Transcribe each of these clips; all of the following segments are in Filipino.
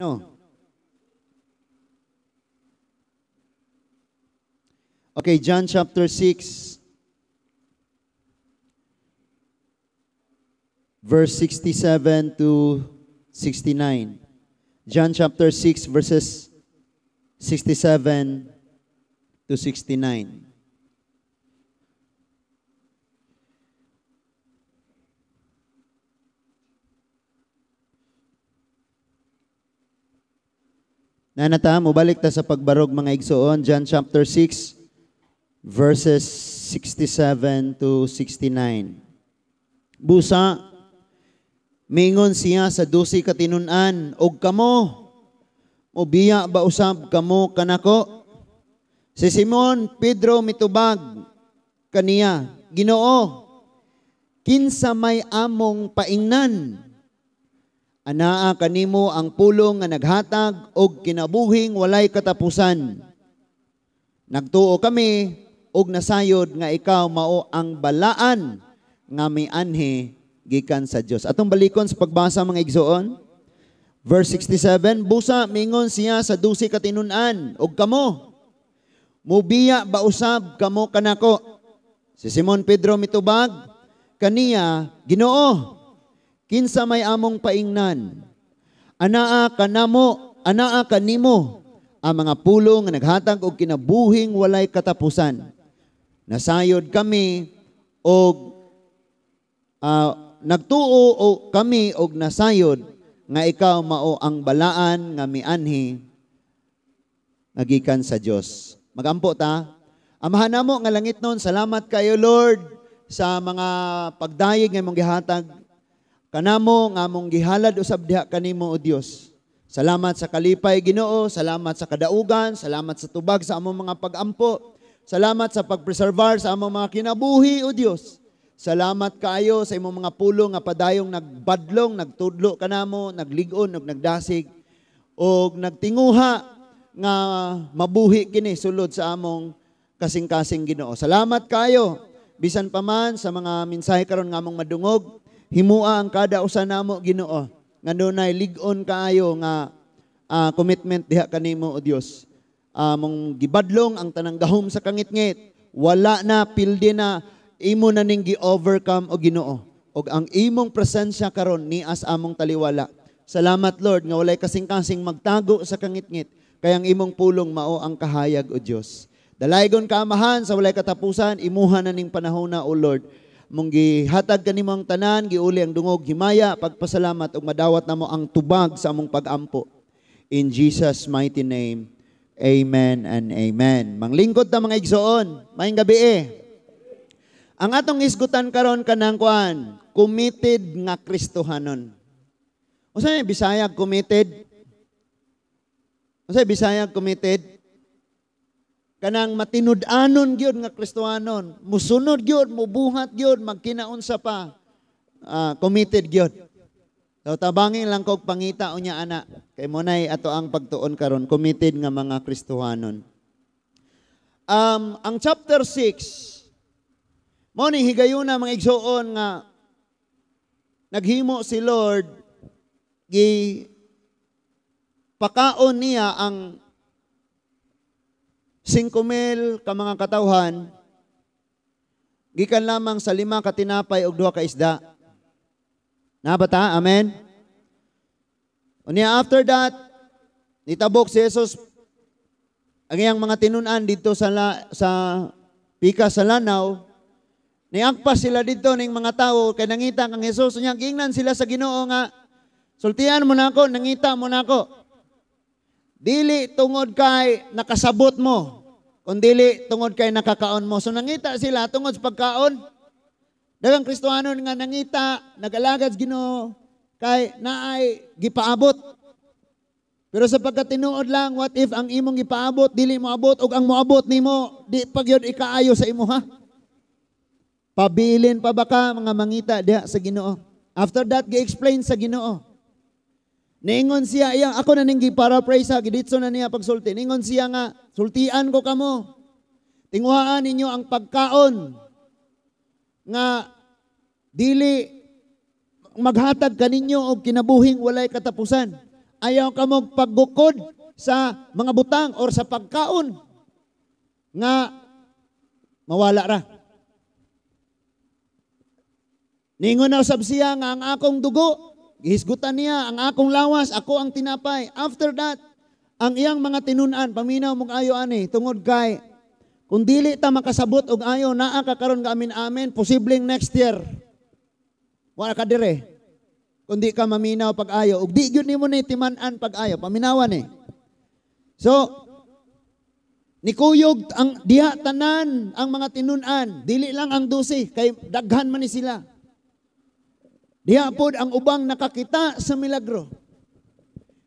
No. Okay, John chapter 6, verse 67 to 69. John chapter 6, verses 67 to 69. Nanata, mubalik ta sa pagbarog mga igsoon. John chapter 6, verses 67 to 69. Busa, mingon siya sa 12 katinunan, og kamo, mobiya ba usab kamo kanako? Si Simon Pedro mitubag kaniya, Ginoo, kinsa may among paingnan? Anaa kanimo ang pulong nga naghatag og kinabuhing walay katapusan. Nagtuo kami og nasayod nga ikaw mao ang balaan nga mianhi gikan sa Dios. Atong balikon sa pagbasa mga igsoon. Verse 67, busa mingon siya sa 12 katinunan, og kamo, mubiya ba usab kamo kanako? Si Simon Pedro mitubag kaniya, Ginoo, kinsa may among paingnan? Anaa kanimo ang mga pulong nga naghatag og kinabuhing walay katapusan. Nasayod kami og nagtuo o kami og nasayod nga ikaw mao ang balaan nga mianhi nagikan sa Dios. Magampo ta. Amahan namo nga langit nun, salamat kayo Lord sa mga pagdayeg nga imong gihatag kanamo nga among gihalad usab diha kanimo o Dios. Salamat sa kalipay Ginoo, salamat sa kadaugan, salamat sa tubag sa among mga pag-ampo, salamat sa pagpreservar sa among mga kinabuhi o Dios. Salamat kaayo sa imong mga pulong nga padayong nagbadlong, nagtudlo kanamo, nagligon ug nagdasig ug nagtinguha nga mabuhi kini sulod sa among kasing-kasing Ginoo. Salamat kaayo bisan pa man sa mga mensahe karon nga among madungog. Himua ang kada usa namo Ginoo nga dunay lig-on kaayo nga commitment diha kanimo o Dios. Mong gibadlong ang tanang gahom sa kangitngit, wala na pildi na imo na ning gi-overcome o Ginoo. Og ang imong presensya karon nias among taliwala. Salamat Lord nga walay kasing-kasing magtago sa kangitngit kay ang imong pulong mao ang kahayag o Dios. Dalaygon kaamahan sa walay katapusan, imuha na ning panahona o Lord. Mong gihatag kanimo ang tanan, giuli ang dungog, himaya, pagpasalamat ug madawat namo ang tubag sa among pag-ampo. In Jesus mighty name, amen and amen. Manglingkod ta mga igsoon, maayong gabi Ang atong isgutan karon kanang kuan, committed nga Kristohanon. Usa may Bisayag committed? Usa Bisayag committed? Kanang matinud-anon gyud nga Kristohanon, musunod gyud, mubuhat gyud, magkinaunsa pa, committed gyud. So tabangin lang kog pangita unya ana, kay mo nay ato ang pagtuon karon, committed nga mga Kristohanon. Ang chapter 6, mo ni higayuna mga igsoon nga naghimo si Lord pakaon niya ang 5,000 ka mga katawhan, gikan lamang sa 5 ka tinapay ug 2 ka isda. Nabata? Amen? Unya after that, nitabok si Jesus ang iyang mga tinunan dito sa pika sa lanaw, niagpas sila dito ning mga tawo kay nangita kang Jesus, unya gingnan sila sa Ginoo nga, sultian mo nako, nangita mo nako. Dili tungod kay nakasabot mo, kundi tungod kay nakakaon mo. So nangita sila tungod sa pagkaon. Daghang Kristohanon nga nangita, nag-alagad Ginoo kay naay gipaabot. Pero sa pagkatinuod lang, what if ang imong gipaabot dili mo abot ug ang moabot nimo di pagyud ikaayo sa imo ha? Pabilin pa ba ka mga mangita diha sa Ginoo? After that, gi-explain sa Ginoo. Ningon siya, ako na ning gi-paraphrase ha, giditso na niya pagsulti. Ningon siya nga, sultian ko kamo. Tinguhaan ninyo ang pagkaon nga dili maghatag kaninyo og kinabuhing walay katapusan. ayaw ka mo paggukod sa mga butang or sa pagkaon nga mawala ra. Ningon na usab siya nga ang akong dugo, gihisgutan niya, ang akong lawas, ako ang tinapay. After that, ang iyang mga tinunan, paminaw mong ayo ani, tungod kay, kung dili ta makasabot og ayo, naa ka karon nga amin-amin, posibleng next year. Wala ka dire. Kung di ka maminaw pag-ayo, ug di gyud nimo ni timan-an pag-ayo, paminawan eh. So, nikuyog ang diha tanan ang mga tinunan, dili lang ang 12, kay daghan man ni sila. Diha pod ang ubang nakakita sa milagro.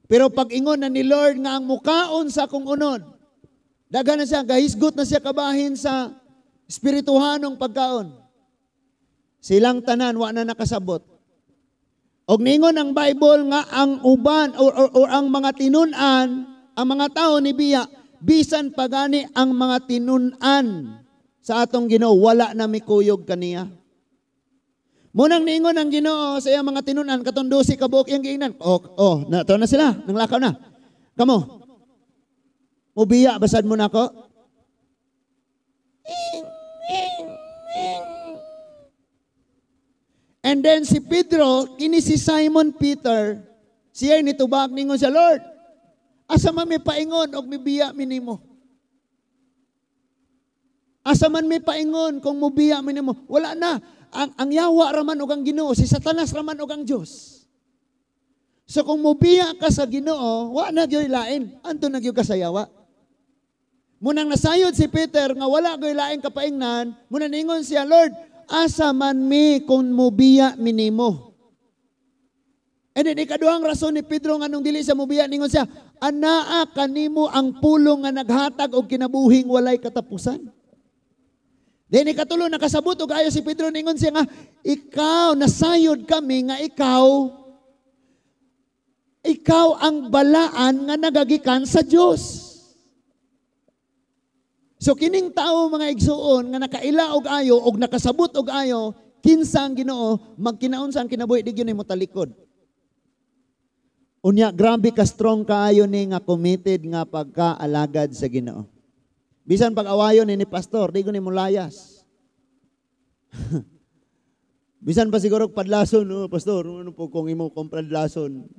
Pero pag ingon na ni Lord nga ang mukaon sa akong unod, daghan na siya, gahisgot na siya kabahin sa espirituhanong pagkaon. Silang tanan, wa na nakasabot. Og ningon ang Bible nga ang uban or ang mga tinunan, ang mga tao ni Biya, bisan pagani ang mga tinunan sa atong Ginoo, wala na mikuyog kaniya. Munang ningon ang Ginoo sa iyang mga tinunan, katong 12 ka buok iyang giingnan. Nato na sila, nanglakaw na. Kamo, mubiya, basad mo na ako. And then si Pedro, kini si Simon Peter, siya nitubag ningon sa Lord, asa man may paingon og mibiya minimo. Asa man may paingon kung mubiya minimo. Wala na. Ang yawa raman og ang Ginoo, si Satanas raman og ang Dios. So kung mubiya ka sa Ginoo, wa na gyud lain, anto na gyud ka sa yawa. Munang nasayod si Peter nga wala gyud lain kapaingnan, munang ningon siya, Lord, asa man mi kung mubiya minimo. And then ikaduhang rason ni Pedro nga nung dili sa mubiya, ningon siya, anaa kanimo ang pulong nga naghatag og kinabuhing walay katapusan. Then ikatulo nakasabot og ayo si Pedro, ningon siya nga, ikaw nasayod kami nga ikaw ang balaan nga nagagikan sa Dios. So kining tao mga igsuon nga nakaila og ayo og nakasabot og ayo, kinsa ang Ginoo magkinaunsa ang kinabuhi di gyud nimo talikod. Unya grabe ka strong kaayo ni nga committed nga pagkaalagad sa Ginoo. Bisan pag-awayon ni pastor, di ko ni mulayas. Bisan pa siguro padlason, pastor, ano po kung imo kong padlason?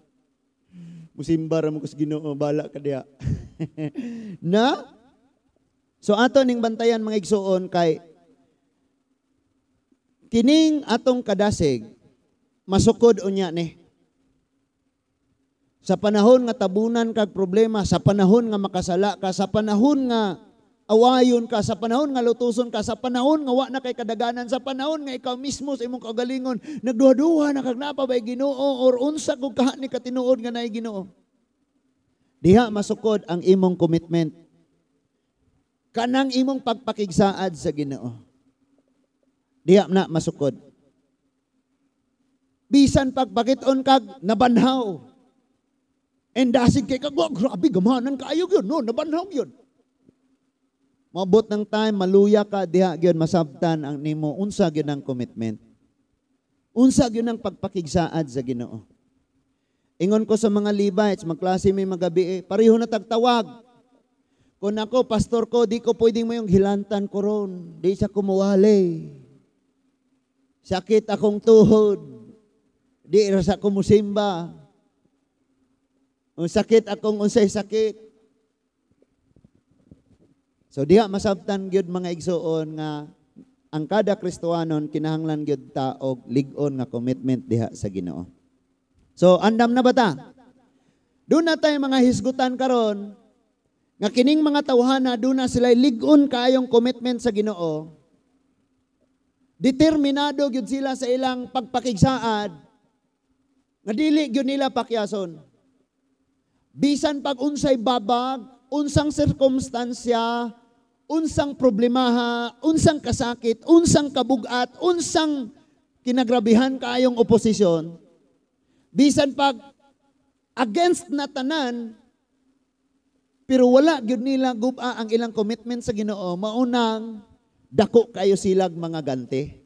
Musimbar mo kus Ginoo, bala ka diha. Na? So ato ning bantayan mga igsuon kay kining atong kadasig masukod unya ni. Sa panahon nga tabunan kag problema, sa panahon nga makasala ka, sa panahon nga awayon ka, sa panahon nga lutuson ka, sa panahon nga wa na kay kadaganan, sa panahon nga ikaw mismo sa imong kagalingon nagduha-duha na kag napabay Ginoo or unsa kung kaha ni katinuod nga naay Ginoo. Diha masukod ang imong commitment. Kanang imong pagpakigsaad sa Ginoo. Diha na masukod. Bisan pagpakit-on kag nabanhaw. And dasig kay kag, grabe gamanan kaayo gyud, no, nabanhaw gyud. Mabot ng time, maluya ka, diha gyud masabtan ang nimo, unsa gyud ang commitment. Unsa gyud ang pagpakigsaad sa Ginoo. Ingon ko sa mga Levites, magklase may magabi, pareho na tagtawag. Kung ako, pastor ko, di ko pwedeng mayong hilantan ko ron. Di sa kumuwali. Sakit akong tuhod. Di rasa kumusimba. Sakit akong unsay sakit. So diha masabtan gyud mga igsuon nga ang kada Kristohanon kinahanglan gyud ta og lig-on nga commitment diha sa Ginoo. So andam na ba ta? Doon na tayo mga hisgutan karon nga kining mga tawhana doon na sila lig-on kaayong commitment sa Ginoo. Determinado gyud sila sa ilang pagpakigsaad nga dili gyud nila pakyason. Bisan pag unsay babag, unsang sirkumstansya, unsang problemaha, unsang kasakit, unsang kabugat, unsang kinagrabihan kaayong oposisyon, bisan pag against na tanan, pero wala gyud nila guba ang ilang commitment sa Ginoo, maunang dako kayo silag mga ganti.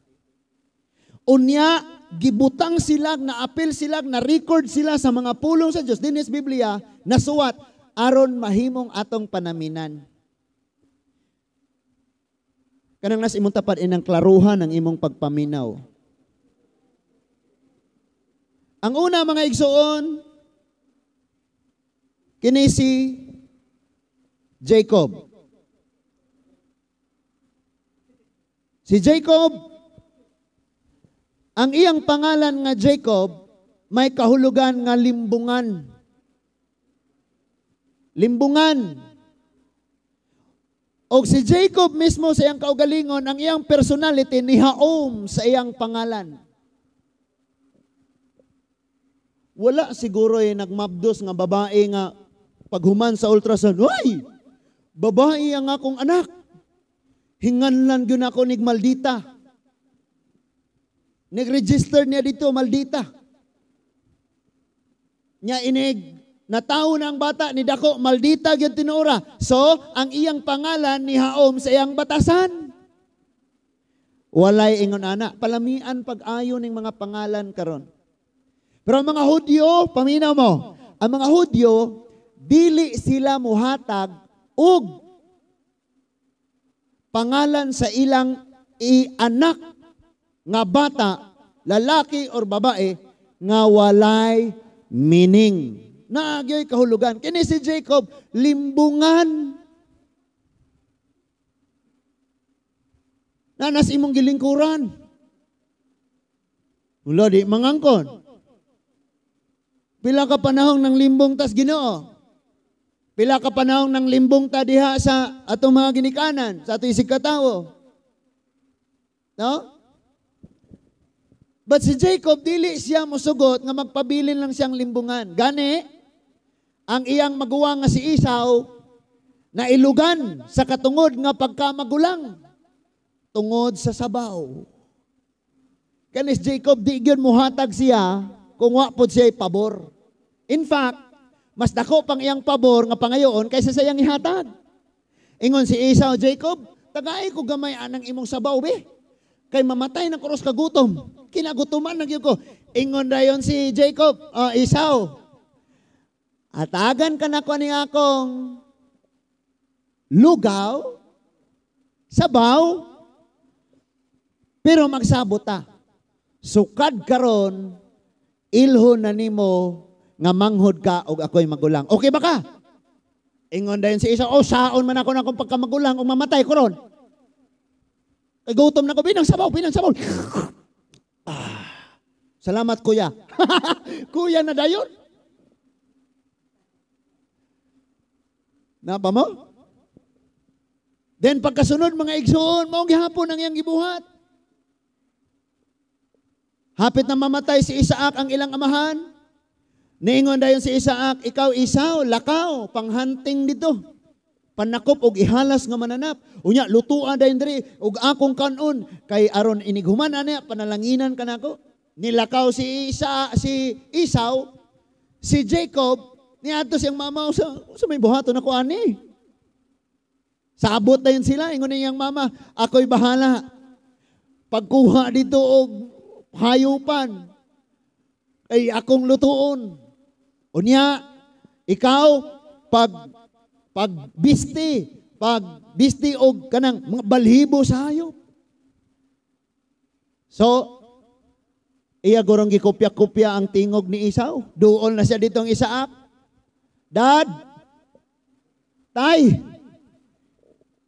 Unya, gibutang sila, na-apil sila, na-record sila sa mga pulong sa Dios dinis Biblia, nasuwat aron mahimong atong panaminan. Kanang nas imong tapad inang klaruhan ng imong pagpaminaw. Ang una mga igsoon, kini si Jacob. Si Jacob, ang iyang pangalan nga Jacob, may kahulugan nga limbungan. Limbungan. O si Jacob mismo sa iyang kaugalingon, ang iyang personality ni Haom sa iyang pangalan. Wala siguro nagmabdos nga babae nga paghuman sa ultrasound, "Uy, babae ang akong anak. Hinganlan gyud ako nig Maldita." Nag-register niya dito, Maldita. Nya inig, natawo na ang bata ni dako, Maldita gyud tinuora. So, ang iyang pangalan ni Haom sa iyang batasan. Walay ingon ana, palamian pag-ayo ning mga pangalan karon. Pero ang mga Hudyo, paminaw mo, ang mga Hudyo, dili sila muhatag og pangalan sa ilang anak nga bata, lalaki or babae, nga walay meaning. Naagyoy kahulugan. Kini si Jacob, limbungan. Nanas imong gilingkuran. Ulo di mangangkon. Pila ka panahon ng limbong tas Ginoo. Pila ka panahon ng limbong ta diha sa atong mga ginikanan, sa atong isig katawo. No? But si Jacob, dili siya musugot nga magpabilin lang siyang limbungan. Gani, ang iyang maguwa nga si Esau, na ilugan sa katungod nga pagkamagulang, tungod sa sabaw. Kanis Jacob, di gyud muhatag siya, kung wa pod siya pabor. In fact, mas dako pang iyang pabor nga pangayoon kaysa sa iyang ihatag. Ingon si Esau, Jacob, tagay ko gamay anang imong sabaw, be. Kay mamatay ng krus kagutom. Kinagutuman na gyud ko. Ingon dayon si Jacob, Esau, atagan ka na ko ni akong lugaw, sabaw, pero magsabot ta. Sukad karon, ilhon na nimo nga manghod ka og ako'y magulang. Okay ba ka? Ingon dayon si Esau, saon man ako na akong pagkamagulang o mamatay ko ron. Kay gutom na ko, binang sabaw. Salamat kuya. Kuya na dayon. Napa mo? Then pagkasunod mga igsoon, maong gihapon ang iyang gibuhat. Hapit na mamatay si Isaac ang ilang amahan. Niingon dayon si Isaac, ikaw Esau, lakaw, panghunting dito. Panakop og ihalas nga mananap. Unya, lutuan dayon diri og akong kanon. Kay aron inighuman ana, panalanginan ka nako. Nilakaw si Esau, si Jacob, niadto siyang mama sa may buhaton ako ani. Saabot dayon sila, ingon niyang mama, ako'y bahala. Pagkuha dito og hayupan, ay akong lutuon. Unya, ikaw, pagbisti og kanang mga balhibo sa hayop. So, iya gorong gikopya-kopya ang tingog ni Esau. Duol na siya ditong Isaac. Dad, tay,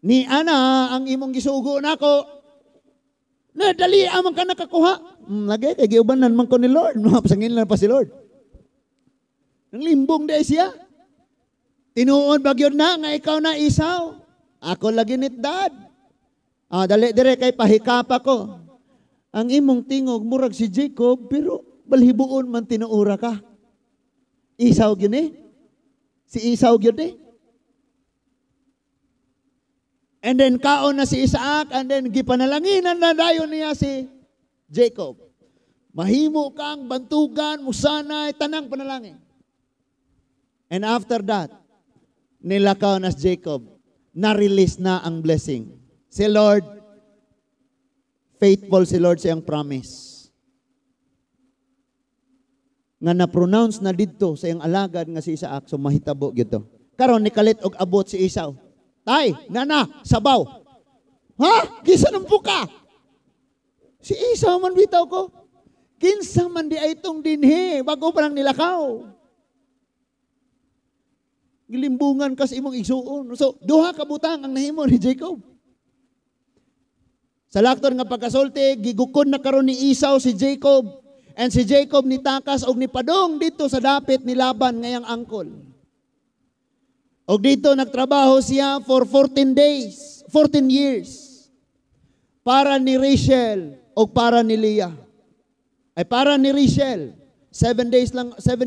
ni ana ang imong gisugo nako. Na dali amang ka nakakuha. Lagi kay giubanan man ko ni Lord. Mapasangin lang pa si Lord. Nang limbong day siya. Tinuod bagyod na nga ikaw na Esau. Ako lagi nit dad. Dali dire kay pahikapa ko. Ang imong tingog murag si Jacob pero balhibuon man tinuura ka. Esau gyud ni. Si Esau gyud ni. And then kaon na si Isaac and then gipanalanginan na dayon niya si Jacob. Mahimo kang bantugan, musanay, tanang panalangin. And after that, nilakaw na si Jacob. Na-release na ang blessing. Si Lord, faithful si Lord sa iyang promise. nga na-pronounce na didto sa iyang alagad nga si Isaac, so mahitabo gito. Karon nikalit og abot si Esau. Tay, nana, sabaw. Ha? Kisa ng puka? Si Esau man bitaw ko. Kinsa man di ay itong dinhi, bago pa lang nilakaw. Gilimbungan kas imong igsuon. So, duha ka butang ang nahimo ni Jacob. Sa lakton nga pagkasulti, gigukon na karon ni Esau si Jacob. And si Jacob ni takas og ni padong dito sa dapit ni Laban ngayang angkol. Og dito nagtrabaho siya for 14 days, 14 years. Para ni Rachel o para ni Leah. Ay para ni Rachel. 7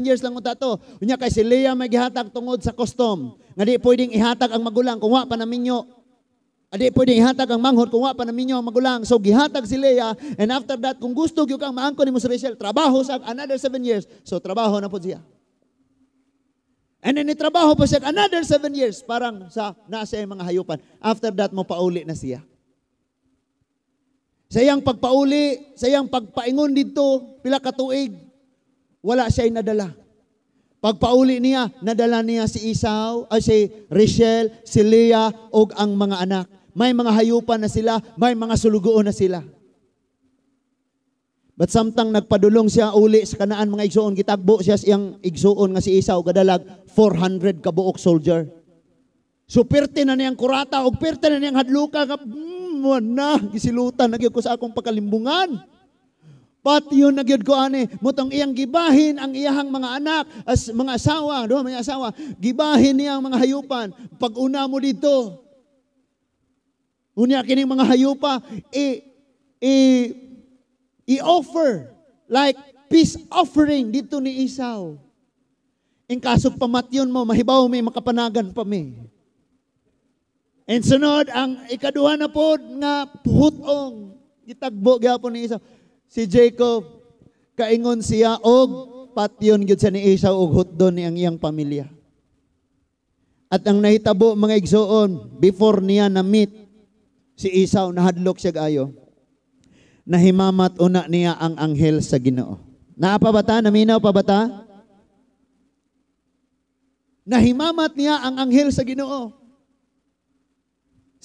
years lang unta to. Unya kay si Leah may gihatag tungod sa custom. Nga di pwedeng ihatag ang magulang kung wa pa naminyo. Di pwedeng ihatag ang manghod kung wa pa naminyo ang magulang. So gihatag si Leah, and after that kung gusto gyud kang maangkon nimo si Rachel, trabaho sa another 7 years. So trabaho na pud siya. And then itrabaho pa siya another 7 years parang sa nasa mga hayupan. After that mo pauli na siya. Sa iyang pagpauli, sa iyang pagpaingon dito, pila ka tuig, wala siya'y nadala. Pagpauli niya, nadala niya si Esau, si Rachel, si Leah, o ang mga anak. May mga hayupan na sila, may mga sulugoon na sila. But samtang nagpadulong siya uli sa Kanaan mga igsuon, gitagbo siya sa iyang igsuon nga si Esau, gadalag 400 kabuok soldier. So pirte na niyang kurata, o pirte na niyang hadluka, na, gisilutan, nagyod ko sa akong pagkalimbungan. Pati yun nagyod ko mutong iyang gibahin ang iyahang mga anak, as mga asawa, mga asawa, gibahin niyang mga hayupan. Pag una mo dito, unya kining mga hayupa, i-offer, like peace offering dito ni Esau. In kasog pamatyon mo, mahibaw may makapanagan pa may. And sunod, ang ikaduha na po nga puhutong, gitagbo gyapon ni Esau. Si Jacob, kaingon siya, og patyon gyud sa ni Esau, og hutdon ni ang iyang pamilya. At ang nahitabo mga igsoon, before niya na-meet si Esau, nahadlok siya gayo. Nahimamat una niya ang anghel sa Ginoo. Naapa ba ta? Naminaw pa ba ta? Nahimamat niya ang anghel sa Ginoo.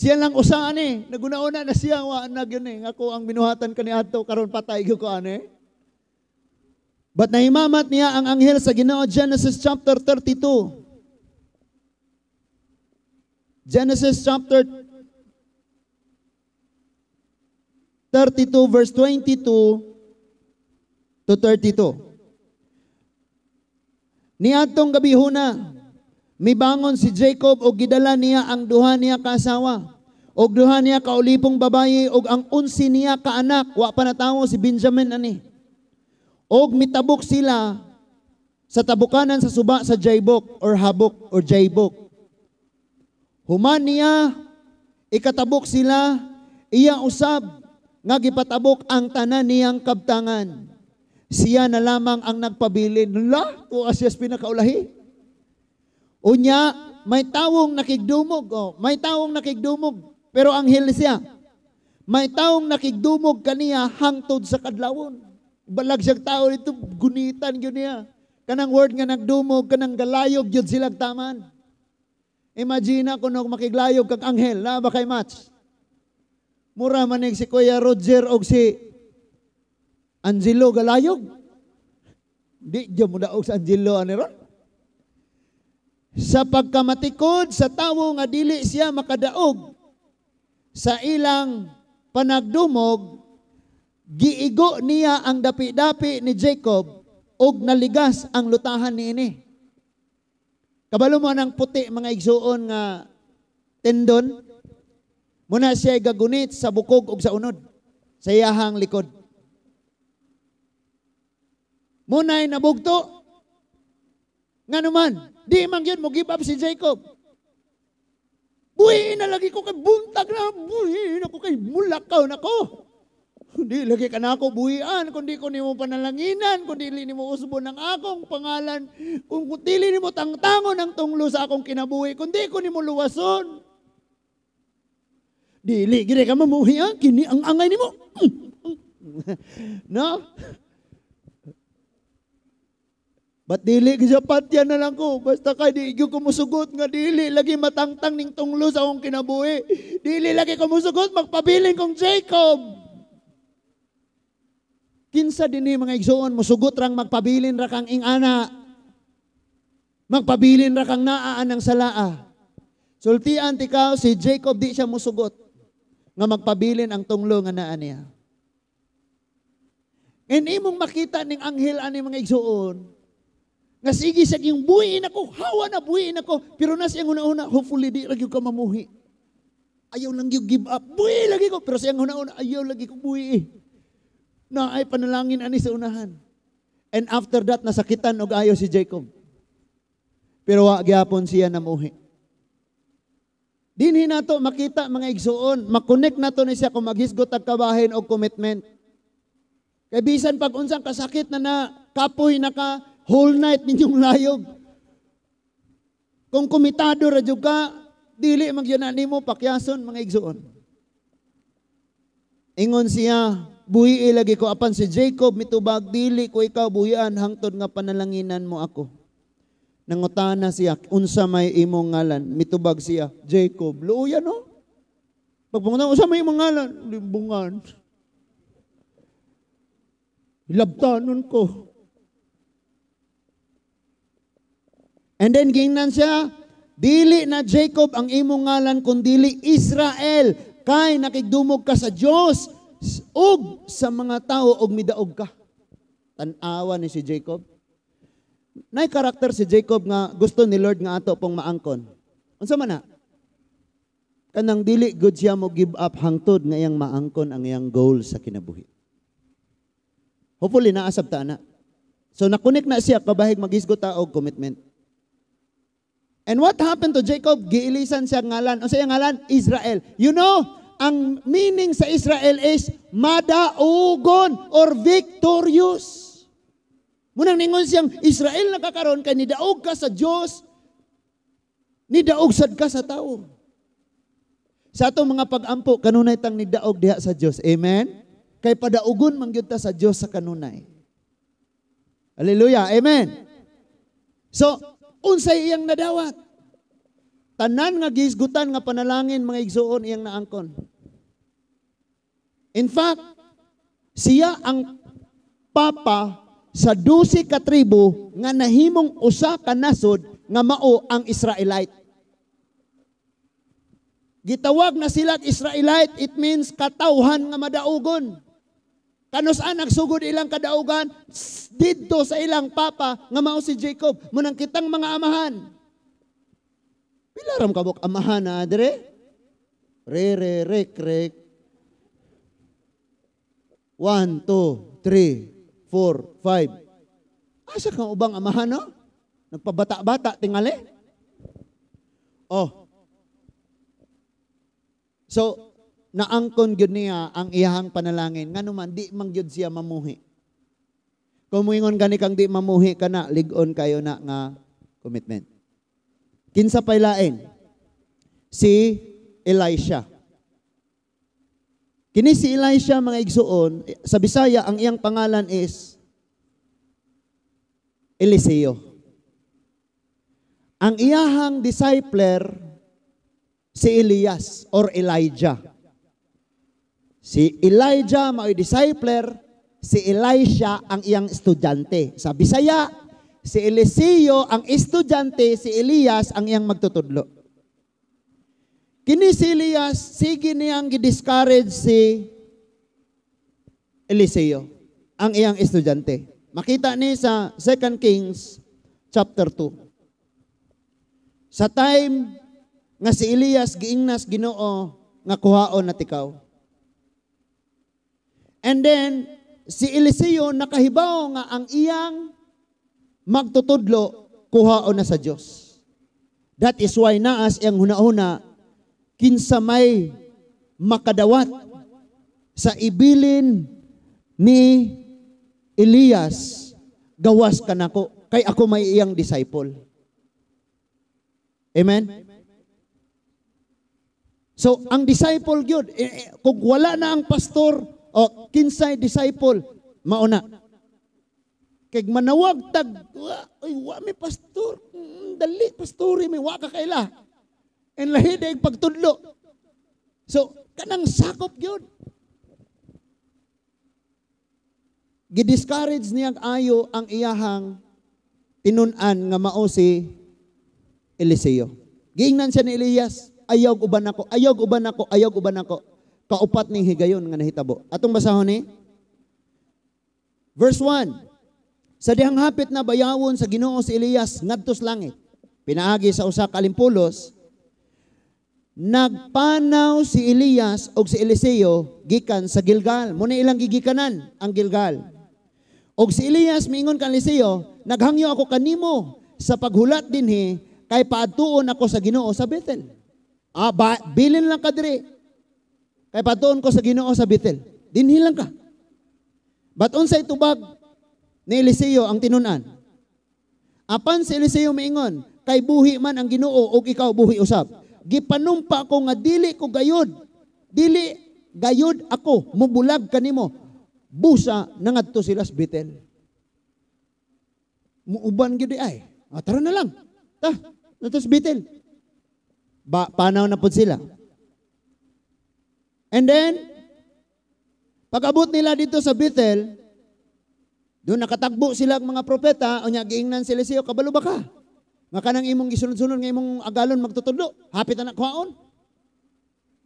Siya lang usaan naguna-una na siya, na yun ako ang binuhatan kaniadto karon patay ko But nahimamat niya ang anghel sa Ginoo, Genesis chapter 32. Genesis chapter 32 verse 22 to 32. Niadtong gabihuna, mibangon si Jacob og gidala niya ang duha niya kaasawa og duha niya kaulipong babayi og ang 11 niya kaanak, wa pa natawo si Benjamin og mitabok sila sa tabukanan sa suba sa Jaibok or Habok or Jaibok. Human niya ikatabok sila, iya usab nga gipatabok ang tanan niyang kabtangan. Siya na lamang ang nagpabilin. O asyas pinakaulahi. Unya, may tawong nakigdumog. May tawong nakigdumog. Pero anghel siya. May tawong nakigdumog kaniya hangtod sa kadlawon. Balag siyang tao dito, gunitan yun niya. Kanang word nga nagdumog, kanang galayog yun silang taman. Imagine kung makiglayog kag anghel, na ba kay match? Mura manig si Kuya Roger o si Angelo galayog. Di dyan mo daog sa Angelo ron. Sa pagkamatikod sa tawo nga dili siya makadaog sa ilang panagdumog, giigo niya ang dapi-dapi ni Jacob og naligas ang lutahan niini. Kabalo mo ng puti mga igsuon nga tendon, muna siya gagunit sa bukog og sa unod, sa iyahang likod. Muna'y nabugto. Nga naman, di man yun mo give up si Jacob. Buhiin na lagi ko kay buntag na, buhiin ako kay mulakaw na ko. Hindi lagi ka na ako buhian, kundi ko ni mo panalanginan, kundi ni mo usbo ng akong pangalan, kung kutili ni mo tangtangon ng tunglo sa akong kinabuhi, kundi ko ni mo luwason. Dili, gire ka mamuhian, kini ang angay ni mo. No? Ba't dili gizapatyan na lang ko? Basta kay di igyo kumusugot nga dili lagi matangtang ning tunglo sa akong kinabuhi. Dili lagi kumusugot magpabiling kong Jacob. Kinsa dinhi mga igsoon musugot rang magpabilin ra kang ingana. Magpabilin ra kang naaan ng salaa. Sultian tikaw si Jacob di siya musugot nga magpabilin ang tunglo nga naa niya. And imong makita ning anghel ani mga igsoon nga sige sa yung buhiin ako, hawa na buhiin ako, pero na siyang una-una, hopefully di lagi ko mamuhi. Ayaw lang yung give up, buhi lagi ko, pero siyang una-una, ayaw lagi ko buhi. Na ay panalangin ani sa unahan. And after that, nasakitan og ayo si Jacob. Pero wa gyapon siya namuhi. Dinhi nato makita mga igsuon, makonect nato ni siya kung maghisgot ang kabahin o commitment. Kay bisan pag unsang kasakit na kapoy na ka, whole night ninyong layog. Kung kumitado radyo ka, dili magyanan nimo pakyason mga igsuon. Ingon siya, buhi lagi ko apan si Jacob mitubag dili ko ikaw buhian hangtod nga panalanginan mo ako. Nangutana siya, unsa may imong ngalan? Mitubag siya, Jacob. Luya no? Pagpunta, unsa may imong ngalan? Limbungan. Labtanon ko. And then gingnan siya, dili na Jacob ang imong ngalan kundi Israel, kay nakigdumog ka sa Dios ug sa mga tao og midaog ka. Tan-awa ni si Jacob. Nay karakter si Jacob nga gusto ni Lord nga ato pong maangkon. Unsa man na? Kanang dili good siya mo give up hangtod nga iyang maangkon ang iyang goal sa kinabuhi. Hopefully naasab ta na. So nakunik na siya kabahig maghisgot ta og commitment. And what happened to Jacob? Giilisan siya ngalan. Ano siya ngalan? Israel. You know, ang meaning sa Israel is madaugon or victorious. Munang ningon siyang Israel nakakaroon kay nidaog ka sa Diyos, nidaog sad ka sa tao. Sa atong mga pag-ampo, kanunay tang nidaog diha sa Diyos. Amen? Kay padaugon man gyud ta sa Diyos sa kanunay. Hallelujah. Amen. So, unsay iyang nadawat? Tanan nga gihisgutan nga panalangin mga igsuon iyang naangkon. In fact, siya ang papa sa 12 ka tribo nga nahimong usa ka nasod nga mao ang Israelite. Gitawag na sila Israelite, it means katawhan nga madaugon. Kanus-an nagsugod ilang kadaugan didto sa ilang papa nga mao si Jacob, munang kitang mga amahan. Pila ram kabok amahan na dire? Rek. 1, 2, 3, 4, 5. Asa kang ubang amahan no? Nagpabata-bata tingali. Oh. So, naangkon gyud niya ang iyahang panalangin nganuman di man gyud siya mamuhi. Kung moingon gani kang di mamuhi kana, lig-on kayo na nga commitment. Kinsa pay laeng? Si Elisha. Kini si Elisha mga igsuon, sa Bisaya ang iyang pangalan is Eliseo. Ang iyahang discipler si Elias or Elijah. Si Elijah mao'y discipler, si Elisha ang iyang estudyante. Sa Bisaya, si Eliseo ang estudyante, si Elias ang iyang magtutudlo. Kini si Elias, sige niyang gidiscourage si Eliseo, ang iyang estudyante. Makita ni sa 2 Kings chapter 2. Sa time nga si Elias giingnas Ginoo nga kuhaon na tikaw. And then, si Eliseo nakahibaw nga ang iyang magtutudlo kuhaon na sa Diyos. That is why naas iyang huna-huna kinsa may makadawat sa ibilin ni Elias, gawas ka nako, kay ako may iyang disciple. Amen? So, ang disciple gyud, kung wala na ang pastor, o kinsay disciple, mauna. Kay manawag tag, ay, wa may pastor. Dali, pastori, may wa ka kaila. And lahi dahil pagtudlo. So, kanang sakop yun. Gidiscourage niyang ayo ang iyahang tinunan nga mao si Eliseo. Giingnan siya ni Elias, ayaw uban ako, ayaw uban ako, ayaw uban ako. Kaupat ning higayon nga nahitabo. Atong basahon ni verse 1. Sa dihang hapit na bayawon sa Ginoo si Elias ngadtos langit. Pinaagi sa usa ka alimpulos, nagpanaw si Elias og si Eliseo gikan sa Gilgal. Muna ilang gigikanan ang Gilgal. Og si Elias miingon kan Eliseo, naghangyo ako kanimo sa paghulat dinhi kay paadtuon ako sa Ginoo sa Bethel. Bilin lang ka diri. Kay paadtuon ko sa Ginoo sa Bethel. Dinhi lang ka. But unsay tubag ni Eliseo ang tinunan? Apan si Eliseo miingon, kay buhi man ang Ginoo ug ikaw buhi usab. Gipanumpa ko nga dili ko gayud. Dili gayud ako mubulag kanimo. Busa nangadto sila sa Bethel. Muuban gyud ay. Tara na lang. Nato sa Bethel. Panaw na pud sila. And then pag-abot nila dito sa Bethel, doon nakatagbo sila mga propeta, o niya giingnan si Eliseo, kabalo ba ka? Nga kanang imong gisunod-sunod, nga imong agalon magtutudlo, hapit na nakwaon.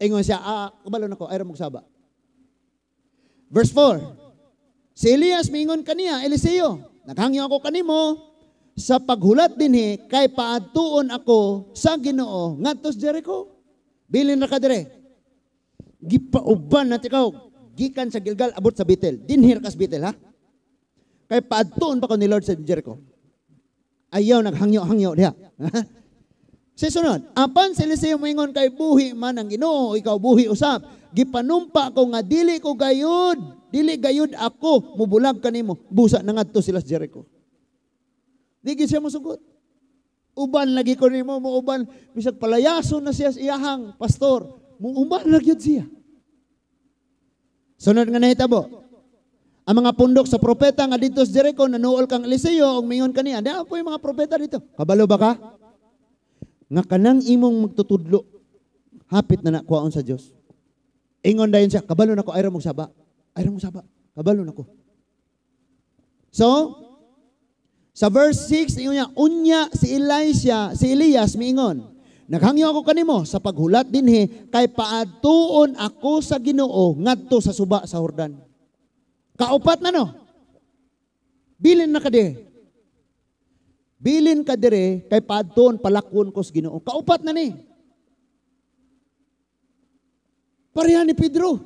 Ingon siya, kabalo na ko, ayra magsaba. Verse 4, si Elias miingon kaniya, Eliseo, naghangyo ako kanimo, sa paghulat dinhi, kay paadtuon ako sa Ginoo, ngadto sa Jericho. Bilin na ka dire. Gipauban natin ikaw, gikan sa Gilgal, abot sa Bethel. Dinhir kas Bethel, ha? Kay paadtuon pa ko ni Lord sa Jericho. Ayaw, naghangyo-hangyo diha. Sa sunod, apan si Eliseo moingon kay buhi man ang Ginoo, ikaw buhi usab. Gipanumpa ko nga dili ko gayud, dili gayud ako, mubulag kanimo. Busa na ngadto sila sa Jericho. Di siya mosugot. Uban lagi ko nimo, muuban bisag palayason na siya sa iyahang pastor. Muuban lagi siya. Sunod nga nahitabo. Ang mga pundok sa propeta nga dito sa Jericho, nanuol kang Eliseo, og mingon kaniya, da po yung mga propeta dito. Kabalo ba ka? Nga kanang imong magtutudlo, hapit na nakwaon sa Diyos. Ingon dayon siya, kabalo na ko, ayra mong saba. Ayra mong saba. Kabalo na ko. So, sa verse 6, ingon niya, unya si Elias, miingon, naghangyo ako kanimo sa paghulat dinhi, kay paadtuon ako sa Ginoo ngadto sa suba sa Jordan. Kaupat na no. Bilin na ka dire. Bilin ka dire kay paadtuon palakon ko sa Ginoo. Kaupat na ni. Pareha ni Pedro.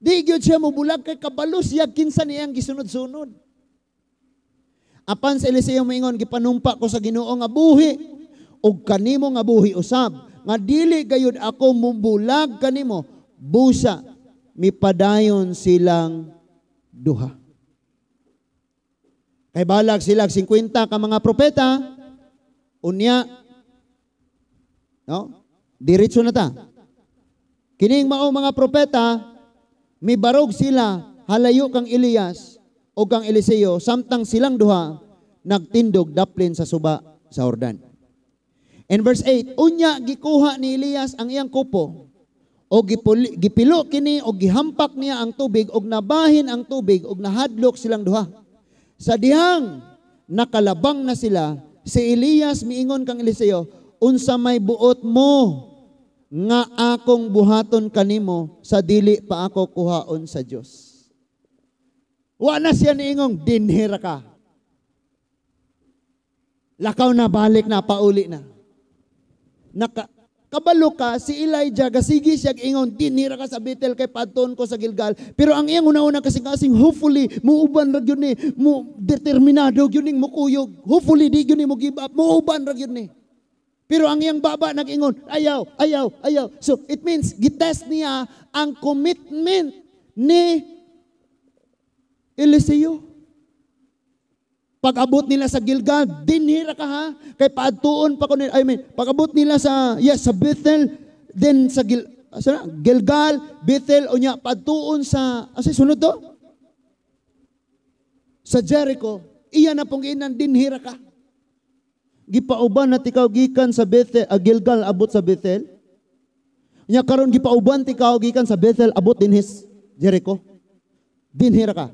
Di gyud siya mobulag kay kabalo siya kinsa niyang gisunod-sunod. Apan sa Eliseo moingon, gipanumpa ko sa Ginoo nga buhi ug kanimo nga buhi usab, nga dili gayud ako mubulag kanimo, busa mipadayon silang duha. Kay balag sila 50 ka mga propeta, unya, no? Diretso na ta. Kining mao mga propeta, mibarog sila, halayo kang Elias o kang Eliseo, samtang silang duha, nagtindog daplin sa suba sa Jordan. In verse 8, unya gikuha ni Elias ang iyang kupo, o gipilo kini o gihampak niya ang tubig, og nabahin ang tubig, og nahadlok silang duha. Sa dihang nakalabang na sila, si Elias miingon kang Eliseo, unsa may buot mo nga akong buhaton kanimo sa dili pa ako kuhaon sa Dios. Wa na siya niingong, dinhira ka. Lakaw na, balik na, pauli na. Kabalo ka, si Elijah, gasigi siya ingon, dinhira ka sa Bethel kay padton ko sa Gilgal. Pero ang iyang una-una kasing hopefully, muuban ra gyud ni, mo determinado gyud ning mukuyog. Hopefully, di gyud ni mo give up, muuban ra gyud ni. Pero ang iyang baba nag-ingon, ayaw. So, it means, gitest niya ang commitment ni Eliseo. Pag-abot nila sa Gilgal, dinhira ka ha. Kay paadtuon pa ko nila, pag-abot nila sa Bethel, then sa Gilgal, Bethel, o niya, paadtuon sa, sunod to? sa Jericho, iya na pong inan dinhira ka. Gipauban na tikaw gikan sa Bethel, Gilgal abot sa Bethel. Nya karon gipauban tikaw gikan sa Bethel abot dinhis Jericho. Dinhira ka.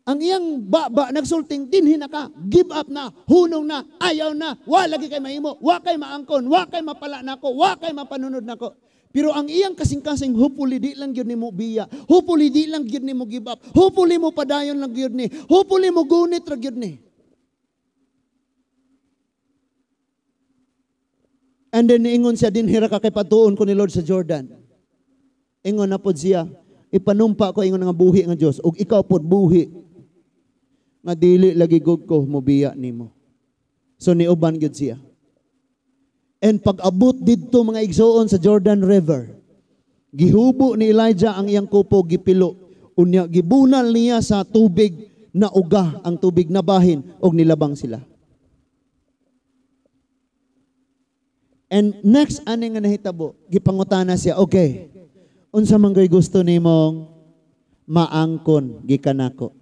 Ang iyang baba nagsulting dinhi na ka, give up na, hunong na, ayaw na, wa lagi kay mahimo, wa kay maangkon, wa kay mapala nako, wa kay mapanunod nako. Pero ang iyang kasing-kasing hopefully di lang gyud nimo biya, hopefully di lang gyud nimo give up, hopefully mo padayon lang gyud ni, hopefully mo gunit ra gyud ni. And then ingon siya dinhira ka kay patuon ko ni Lord sa Jordan. Ingon na pod siya, ipanumpa ko ingon nga buhi nga Dios ug ikaw pod buhi nga dili lagi gud ko mobiya nimo. So niuban gyud siya. And pag-abot didto mga igsoon sa Jordan River, gihubo ni Elijah ang iyang kupo gipilo, unya gibunal niya sa tubig na uga, ang tubig na bahin og nilabang sila. And next ani nga nahitabo, gipangutana siya, okay, unsa man gay gusto nimong maangkon gikan nako?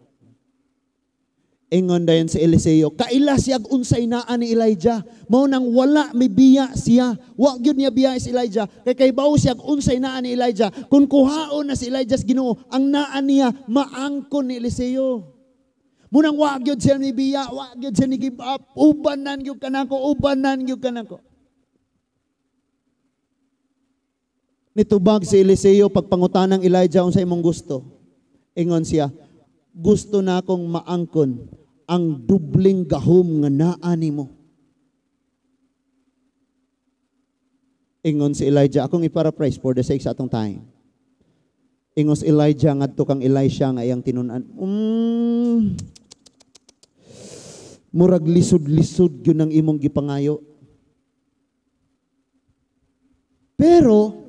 Ingon dayon si Eliseo, kaila siyag unsay naa ni Elijah. Mao nang wala may biya siya. Wa gyud niya biya si Elijah. Kay bawo siyag unsay naa ni Elijah. Kung kuhaon na si Elijah sa Ginoo, ang naa niya maangkon ni Eliseo. Munang wa gyud siya ni biya, wa gyud siya ni give up. Ubanan gyud kanako, ubanan gyud kanako. Nitubag si Eliseo pagpangutanang Elijah unsay imong gusto. Ingon siya, gusto na akong maangkon ang dubling gahom nga naa nimo. Ingon si Elijah, akong iparaphrase for the sake sa atong time. Ingon si Elijah ngadto kang Elisha nga iyang tinun-an. Murag lisod-lisod gyud ang imong gipangayo. Pero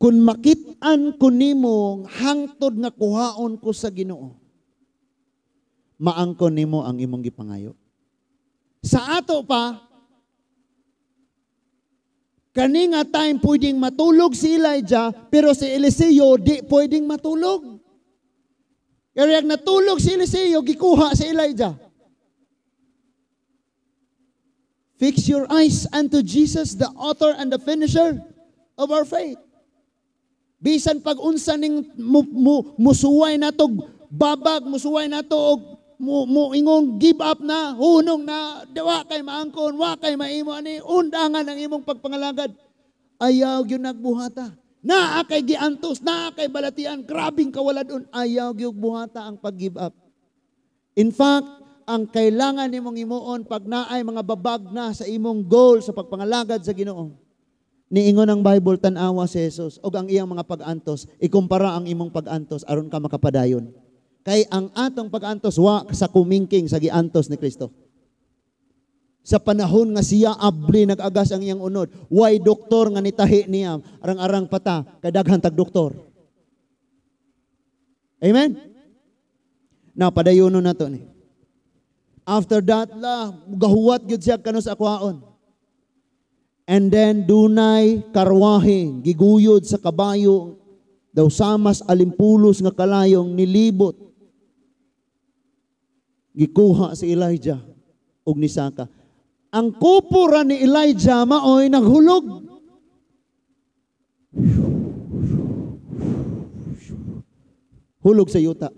kung makit-an ko nimo hangtod nga kuhaon ko sa Ginoo, maangkon nimo ang imong gipangayo. Sa ato pa, kani nga time pwedeng matulog si Elijah, pero si Eliseo di pwedeng matulog. Kaya natulog si Eliseo, gikuha si Elijah. Fix your eyes unto Jesus, the author and the finisher of our faith. Bisan pag-unsa ning musuway nato babag, musuway nato og ingon give up na, hunong na, wa kay maangkon, wa kay maimo ani, undangan ang imong pagpangalagad. Ayaw gyud nagbuhata. Naa kay giantos, naa kay balatian, grabing kawaladon, ayaw gyud buhata ang pag-give up. In fact, ang kailangan nimong imuon pag naay mga babag na sa imong goal sa pagpangalagad sa Ginoo. Niingon ang Bible tan-awa si Jesus og ang iyang mga pag-antos, ikumpara ang imong pag-antos aron ka makapadayon. Kay ang atong pag-antos wa sa kumingking sa giantos ni Kristo. Sa panahon nga siya abli nag-agas ang iyang unod, way doktor nga nitahi niya, arang-arang pata kadaghan tag doktor. Amen. Now padayonon nato ni. After that la gahuwat gyud siya kanos akwaon. And then dunay karwahe giguyod sa kabayo daw samas alimpulos nga kalayong nilibot. Gikuha si Elijah og ni Saka. Ang kupura ni Elijah maoy naghulog. Hulog sa yuta.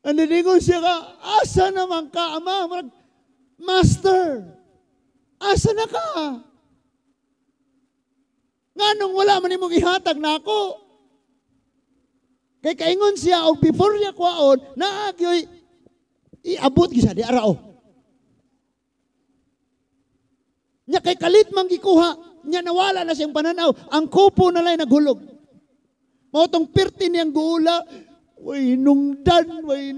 Andiningon siya ka, asa naman ka, ama? Master, asa na ka? Nganong wala man imong ihatag na ako? Kay kaingon siya, o before niya kwaon, naagyoy, iabot gisa, di arao. Nya kay kalit mang gikuha, nya nawala na siyang pananaw, ang kupo na lang naghulog. Mautong pirti niyang guula, way nungdan, way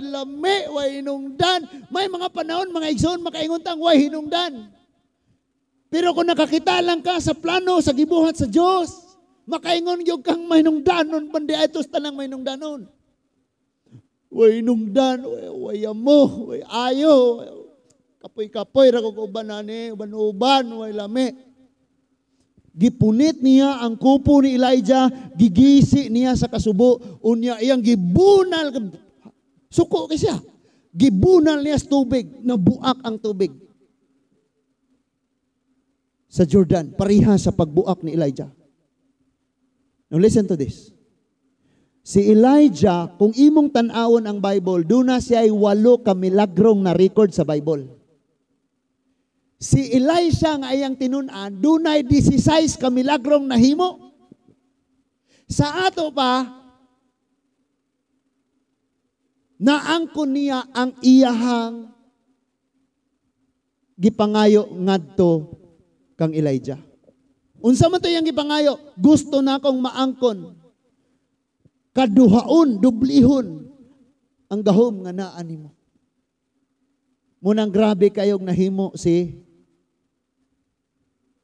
lame, way nungdan. May mga panahon, mga igsoon, makainguntang, way hinungdan. Pero kung nakakita lang ka sa plano, sa gibuhat sa Diyos, makaingon yung kang may nungdanon, bandi ito sa tanang may nungdanon. Way nungdan, way amo, way ayo, kapoy-kapoy, rakog uban, way lame. Gipunit niya ang kupo ni Elijah, gigisi niya sa kasubo, unya iyang gibunal, suko kay siya. Gibunal niya sa tubig, nabuak ang tubig. Sa Jordan, pariha sa pagbuak ni Elijah. Now listen to this. Si Elijah, kung imong tan-awon ang Bible, doon na siya ay 8 ka milagrong na record sa Bible. Si Elisha nga iyang tinunan, doon ay 16 ka milagrong nahimo. Sa ato pa, naangkon niya ang iyahang gipangayo ngadto kang Elijah. Unsa man to iyang gipangayo? Gusto na akong maangkon. Kaduhaon, dublihon ang gahom nga naa nimo. Munang grabe kayong nahimo si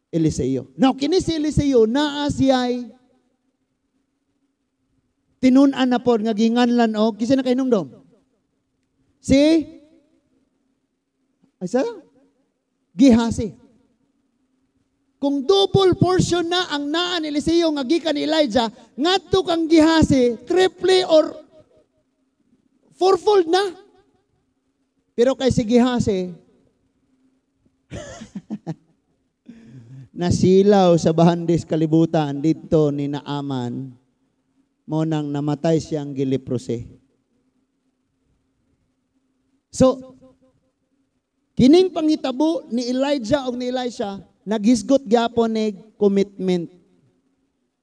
Eliseo. Now, kini si Eliseo naa siya'y tinunan na po nga ginganlan o kisa na kainungdom. Si Gihasi. Kung double portion na ang naa ni Eliseo nga gikan ni Elijah, ngadto kang Gihasi, triple or fourfold na. Pero kay si Gihasi, nasilaw sa bahandis kalibutan dito ni Naaman, mo nang namatay siyang giliprose. So, kining pangitabo ni Elijah o ni Elisha, nagisgot gyapon ni commitment.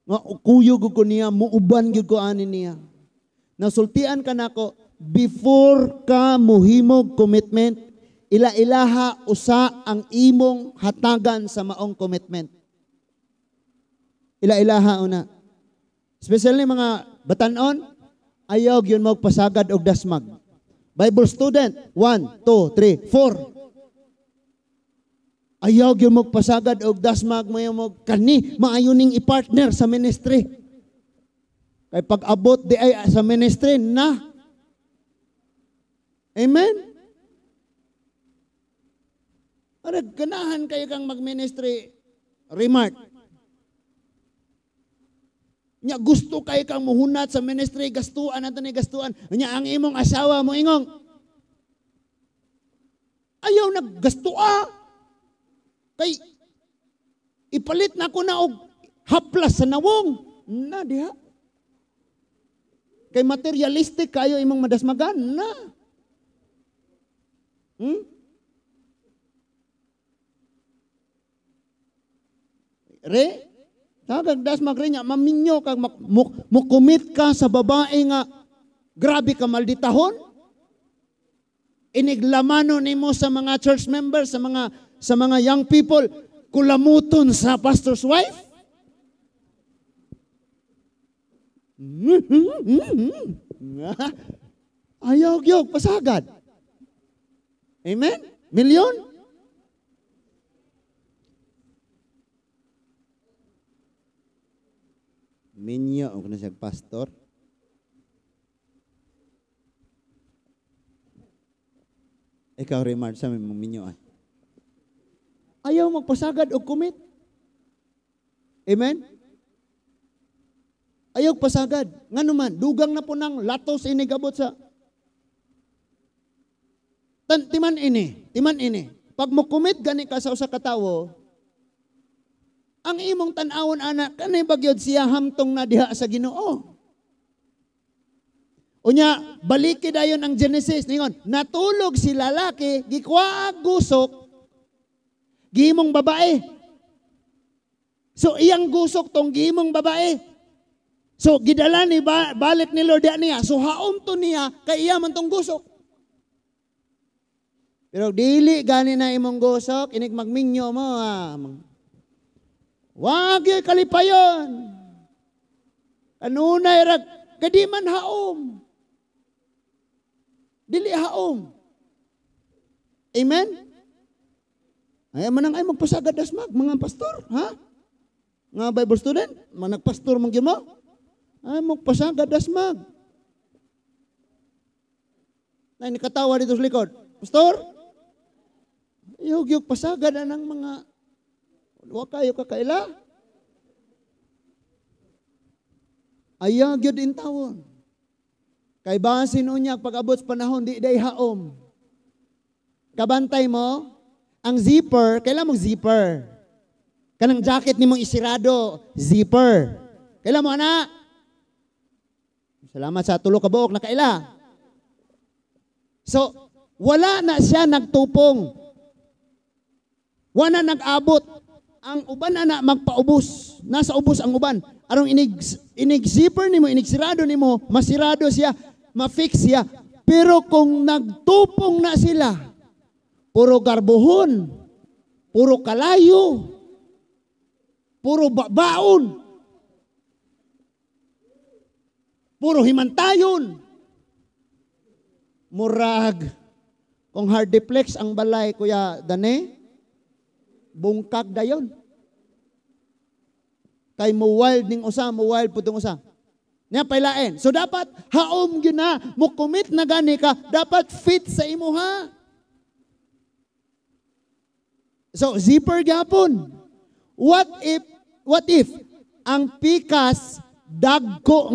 Nga kuyog ko niya, muuban gyud ko ani niya. Nasultian ka nako, before ka muhimog commitment, ila-ilaha usa ang imong hatagan sa maong commitment. Ila-ilaha una. Especially mga batanon, ayaw yun magpasagad og dasmag. Bible student, 1, 2, 3, 4. Ayaw yun magpasagad og dasmag mo yung kani, maayuning i-partner sa ministry. Kay pag-abot di ay sa ministry na. Amen? Arag, ganahan kayo kang mag-ministry, remark. Nya gusto kayo kang muhunat sa ministry, gastuan nato ni gastuan. Nya ang imong asawa mo ingong, ayaw naggastua. Kay ipalit na ko na og haplas sa nawong. Na diha. Kay materialistic kayo imong madasmagan na. Re, tagagdas magrinya, maminyo kag mukumit ka sa babae nga grabe ka malditahon. Iniglamano nimo sa mga church members, sa mga young people, kulamuton sa pastor's wife. Ayaw gyud pasagad. Amen? Milyon? Minyo ang na siya pastor. Ikaw, Remard, sa mong minyo ay. Ayaw magpasagad o commit. Amen? Ayaw pasagad. Nga naman, dugang na po ng latos inigabot sa timan ini. Pag mo commit gani ka sa usa ka tawo, ang imong tan-awon anak kanay bagyod siya hamtong na diha sa Ginoo. Unya, baliki dayon ang Genesis ningon, natulog si lalaki, gikuha gusok, gihimong babae. So iyang gusok tong gihimong babae. So gidala ni balik ni Lord niya. So haom to niya kay iya man tong gusok. Pero dili gani na imong gusok, inig magminyo mo. Wag yung kalipayon. Kanunay rag, kadi man haom. Dili haom. Amen? Ay manang ay magpasagad dasmag, mga pastor, ha? Nga Bible student, managpastor mong mo. Ay magpasagad dasmag. Na nikatawa dito sa likod. Pastor, yung pasagad na ng mga wa kayo kakaila. Aya gyud in tawon. Kay basin unya pag-abot sa panahon di day haom. Kabantay mo, ang zipper, kailan mong zipper? Kanang jacket nimong isirado, zipper. Kailan mo ana? Salamat sa tulo ka buok na kaila. So, wala na siya nagtupong. Wala nag-abot. Ang uban na magpaubos. Nasa ubos ang uban. Arong inig-zipper nimo, inigsirado nimo, masirado siya, ma-fix siya. Pero kung nagtupong na sila, puro garbuhon, puro kalayo, puro baon, puro himantayon, murag, kung hardiplex ang balay, Kuya Dane, bungkag dayon. Kay mo wild ning usa, mo wild putong usa. Nya pailaen. So dapat haom gyud na, mo commit na gani ka, dapat fit sa imuha. So zipper gyapon. What if ang pikas dagko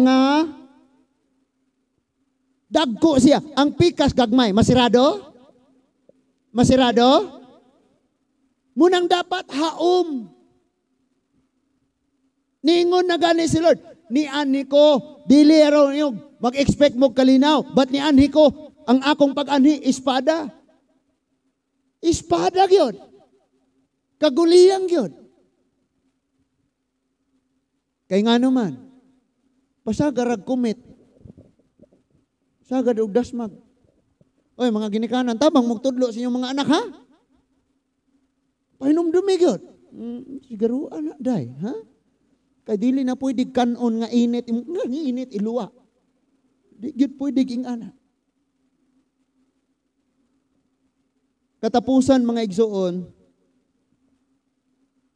siya. Ang pikas gagmay, masirado? Masirado? Munang dapat haom. Ningon na gani si Lord. Ni ani ko, dili araw niyo, mag-expect mo kalinaw. But ni anhi ko, ang akong pag-anhi, espada. Espada gyud. Kaguliyang gyud. Kay nga naman, pasagarag kumit. Sagad og dasmag. Oy, mga ginikanan, tabang magtudlo sa inyong mga anak, ha? Pahinumdumi gyud. Siguro anak day, ha? Kay dili na pwede kanon nga init, nga init iluwa. Di gyud pwede ing anak. Katapusan mga igsuon,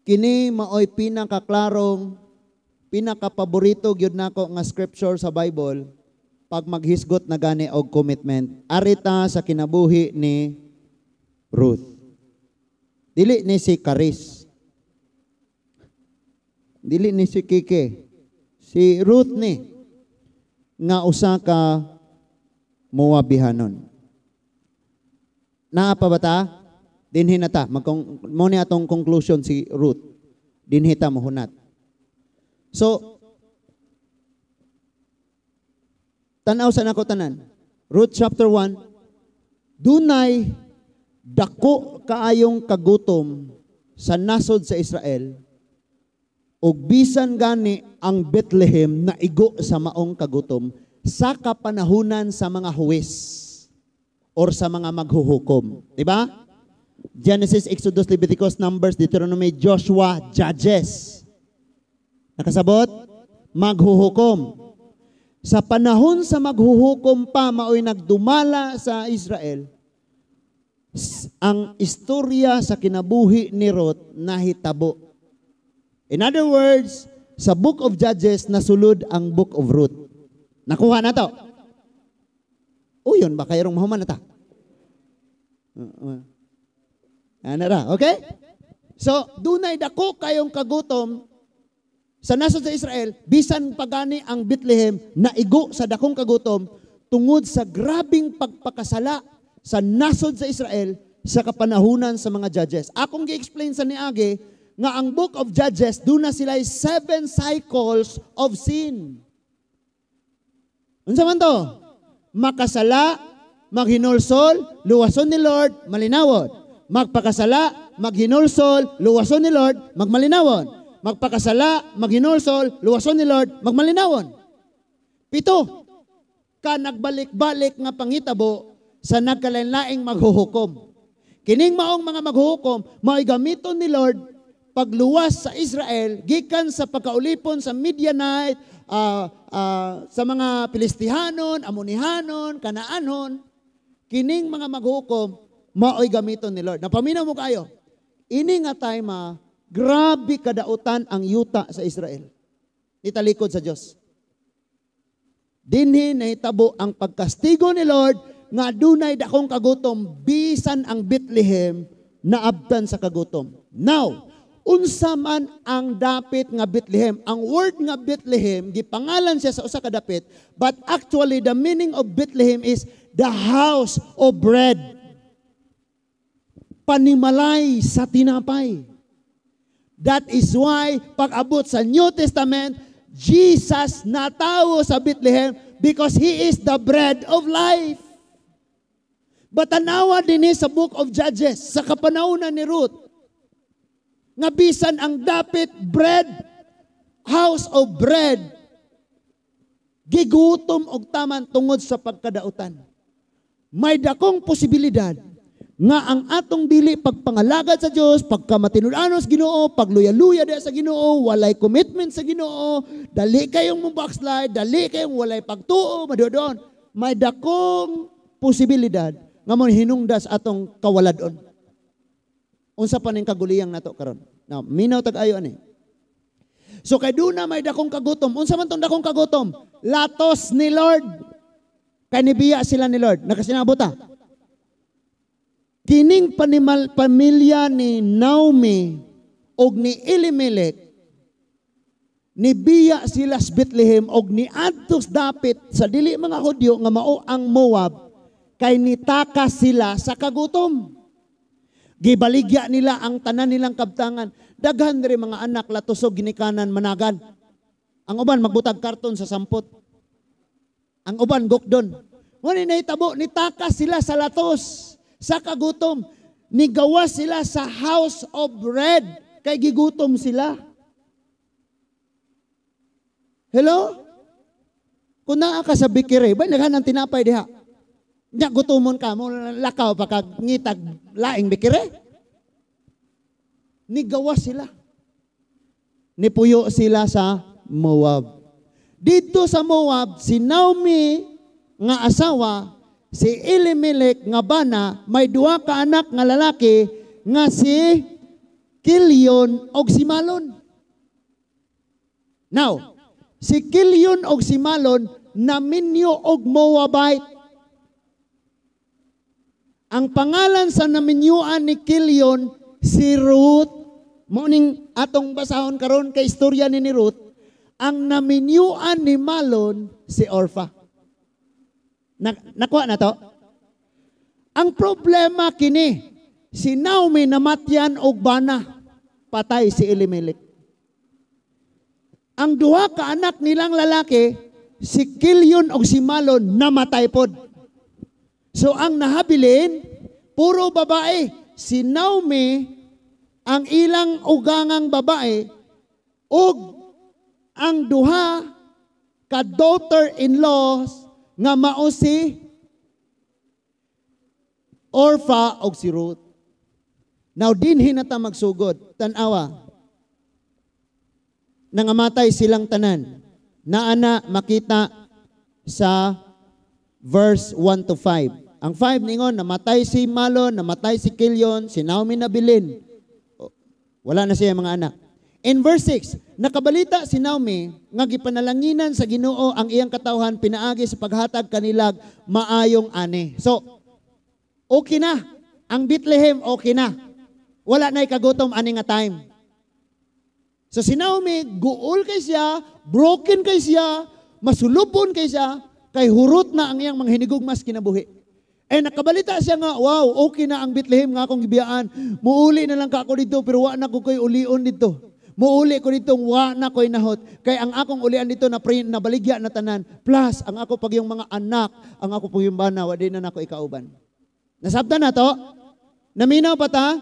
kini maoy pinakaklarong, pinakapaborito gyud nako nga scripture sa Bible pag maghisgot na gani og commitment. Arita sa kinabuhi ni Ruth. Dili ni si Karis. Dili ni si Kike. Si Ruth ni nga usa ka Moabihanon. Naa pa bata? Dinhi na ta. Mo ni atong conclusion si Ruth. Dinhi ta mohunat. So, tanaw sa nako tanan. Ruth chapter 1, dunay dako kaayong kagutom sa nasod sa Israel, ug bisan gani ang Bethlehem na igo sa maong kagutom sa kapanahunan sa mga huwes or sa mga maghuhukom. Diba? Genesis, Exodus, Leviticus, Numbers, Deuteronomy, Joshua, Judges. Nakasabot? Maghuhukom. Sa panahon sa maghuhukom pa, maoy nagdumala sa Israel, ang istorya sa kinabuhi ni Ruth nahitabo. In other words, sa Book of Judges, nasulod ang Book of Ruth. Nakuha na to. O yun, baka yung mahuman na ta. Ano ra, okay? So, dunay dako kayong kagutom sa nasod sa Israel, bisan pagani ang Bethlehem na igo sa dakong kagutom tungod sa grabing pagpakasala sa nasod sa Israel sa kapanahunan sa mga judges. Akong gi-explain sa niagi nga ang Book of Judges, doon na sila 7 cycles of sin. Unsa man to? Makasala, maghinulsol, luwason ni Lord, malinawon. Magpakasala, maghinulsol, luwason ni Lord, magmalinawon. Magpakasala, maghinulsol, luwason ni Lord, magmalinawon. 7 ka nagbalik-balik nga pangitabo sa nagkalain-laing maghuhukom. Kining maong mga maghuhukom, mao'y gamiton ni Lord pagluwas sa Israel, gikan sa pagkaulipon sa Midianite, sa mga Pilistihanon, Amonihanon, Kanaanon, kining mga maghukom, mao'y gamiton ni Lord. Napaminaw mo kayo, ini nga time, grabe kadautan ang yuta sa Israel. Italikod sa Diyos. Dinhi nahitabo ang pagkastigo ni Lord, nga dunay dakong kagutom, bisan ang Bethlehem, naabtan sa kagutom. Now, unsa man ang dapit nga Bethlehem. Ang word nga Bethlehem, gipangalan siya sa usa ka dapit, but actually the meaning of Bethlehem is the house of bread. Panimalay sa tinapay. That is why, pag-abot sa New Testament, Jesus natawo sa Bethlehem because He is the bread of life. But tanawa din sa book of Judges, sa kapanahunan ni Ruth, nga bisan ang dapit bread, house of bread, gigutom og taman tungod sa pagkadautan. May dakong posibilidad nga ang atong dili pagpangalagad sa Dios, pagkamatinud-anos Ginoo, pagluya-luya diha sa Ginoo, walay commitment sa Ginoo, dali kayong mo backslide, dali kayong walay pagtuo, madudon. May dakong posibilidad nga mo hinungdas atong kawaladon. Unsa pa ning kaguliyang nato karon? Now, minaw tag-ayo ani. So kay duna may dakong kagutom. Unsa man tong dakong kagutom? Latos ni Lord. Kay nibiya sila ni Lord. Nakasinabot ta. Kining pamilya ni Naomi og ni Elimelech, nibiya sila sa Bethlehem og niadtos dapit sa dili mga Hudyo nga mao ang Moab, kay nitaka sila sa kagutom. Gibaligya nila ang tanan nilang kabtangan. Daghan diri mga anak latusog ginikanan managan. Ang uban magbutag karton sa sampot. Ang uban gukdon. Ngunit nahitabo, nitaka sila sa latos, sa kagutom. Nigawas sila sa house of bread, kay gigutom sila. Hello? Kung naa ka sa bikire, ba naghanang tinapay diha? Nya gutomon ka mo lakaw pa kag ngitag laing bikire. Nigawas sila. Nipuyo sila sa Moab. Dito sa Moab, si Naomi nga asawa, si Elimelech nga bana, may duha ka anak nga lalaki nga si Kilyon og si Malon. Now, si Kilyon og si Malon naminyo og Moabite. Ang pangalan sa naminyuan ni Kilyon, si Ruth. Muning atong basahon karon kay istorya ni Ruth. Ang naminyuan ni Malon, si Orpha. Nakuha na to? Ang problema kini, si Naomi namatyan og bana, patay si Elimelech. Ang duha ka anak nilang lalaki, si Kilyon og si Malon, namatay pod. So ang nahabilin, puro babae. Si Naomi, ang ilang ugangang babae, ug ang duha ka daughter-in-law nga mao si Orpha og si Ruth. Now dinhi na ta magsugod, tan-awa. Nangamatay silang tanan. Naana makita sa verse 1 to 5. Ang 5 ningon, namatay si Malon, namatay si Kilyon, si Naomi nabilin. Wala na siya mga anak. In verse 6, nakabalita si Naomi nga gipanalanginan sa Ginoo ang iyang katawhan pinaagi sa paghatag kanilag maayong ani. So, okay na. Ang Bethlehem, okay na. Wala na'y kagutom ani nga time. So si Naomi, guol kay siya, broken kay siya, masulubon kay siya, kay hurot na ang iyang mga hinigugmas kinabuhi. Eh nakabalita siya nga, wow, okay na ang Bethlehem nga akong gibiyaan. Muuli na lang ka ako dito, pero wa na ko ko'y ulion dito. Muuli ko dito, wa na ko'y nahot. Kay ang akong ulian dito na baligya na tanan. Plus, ang ako pag yung mga anak, ang ako pag yung bana, wa din na ako ikauban. Nasabtan na to? Naminaw pa ta?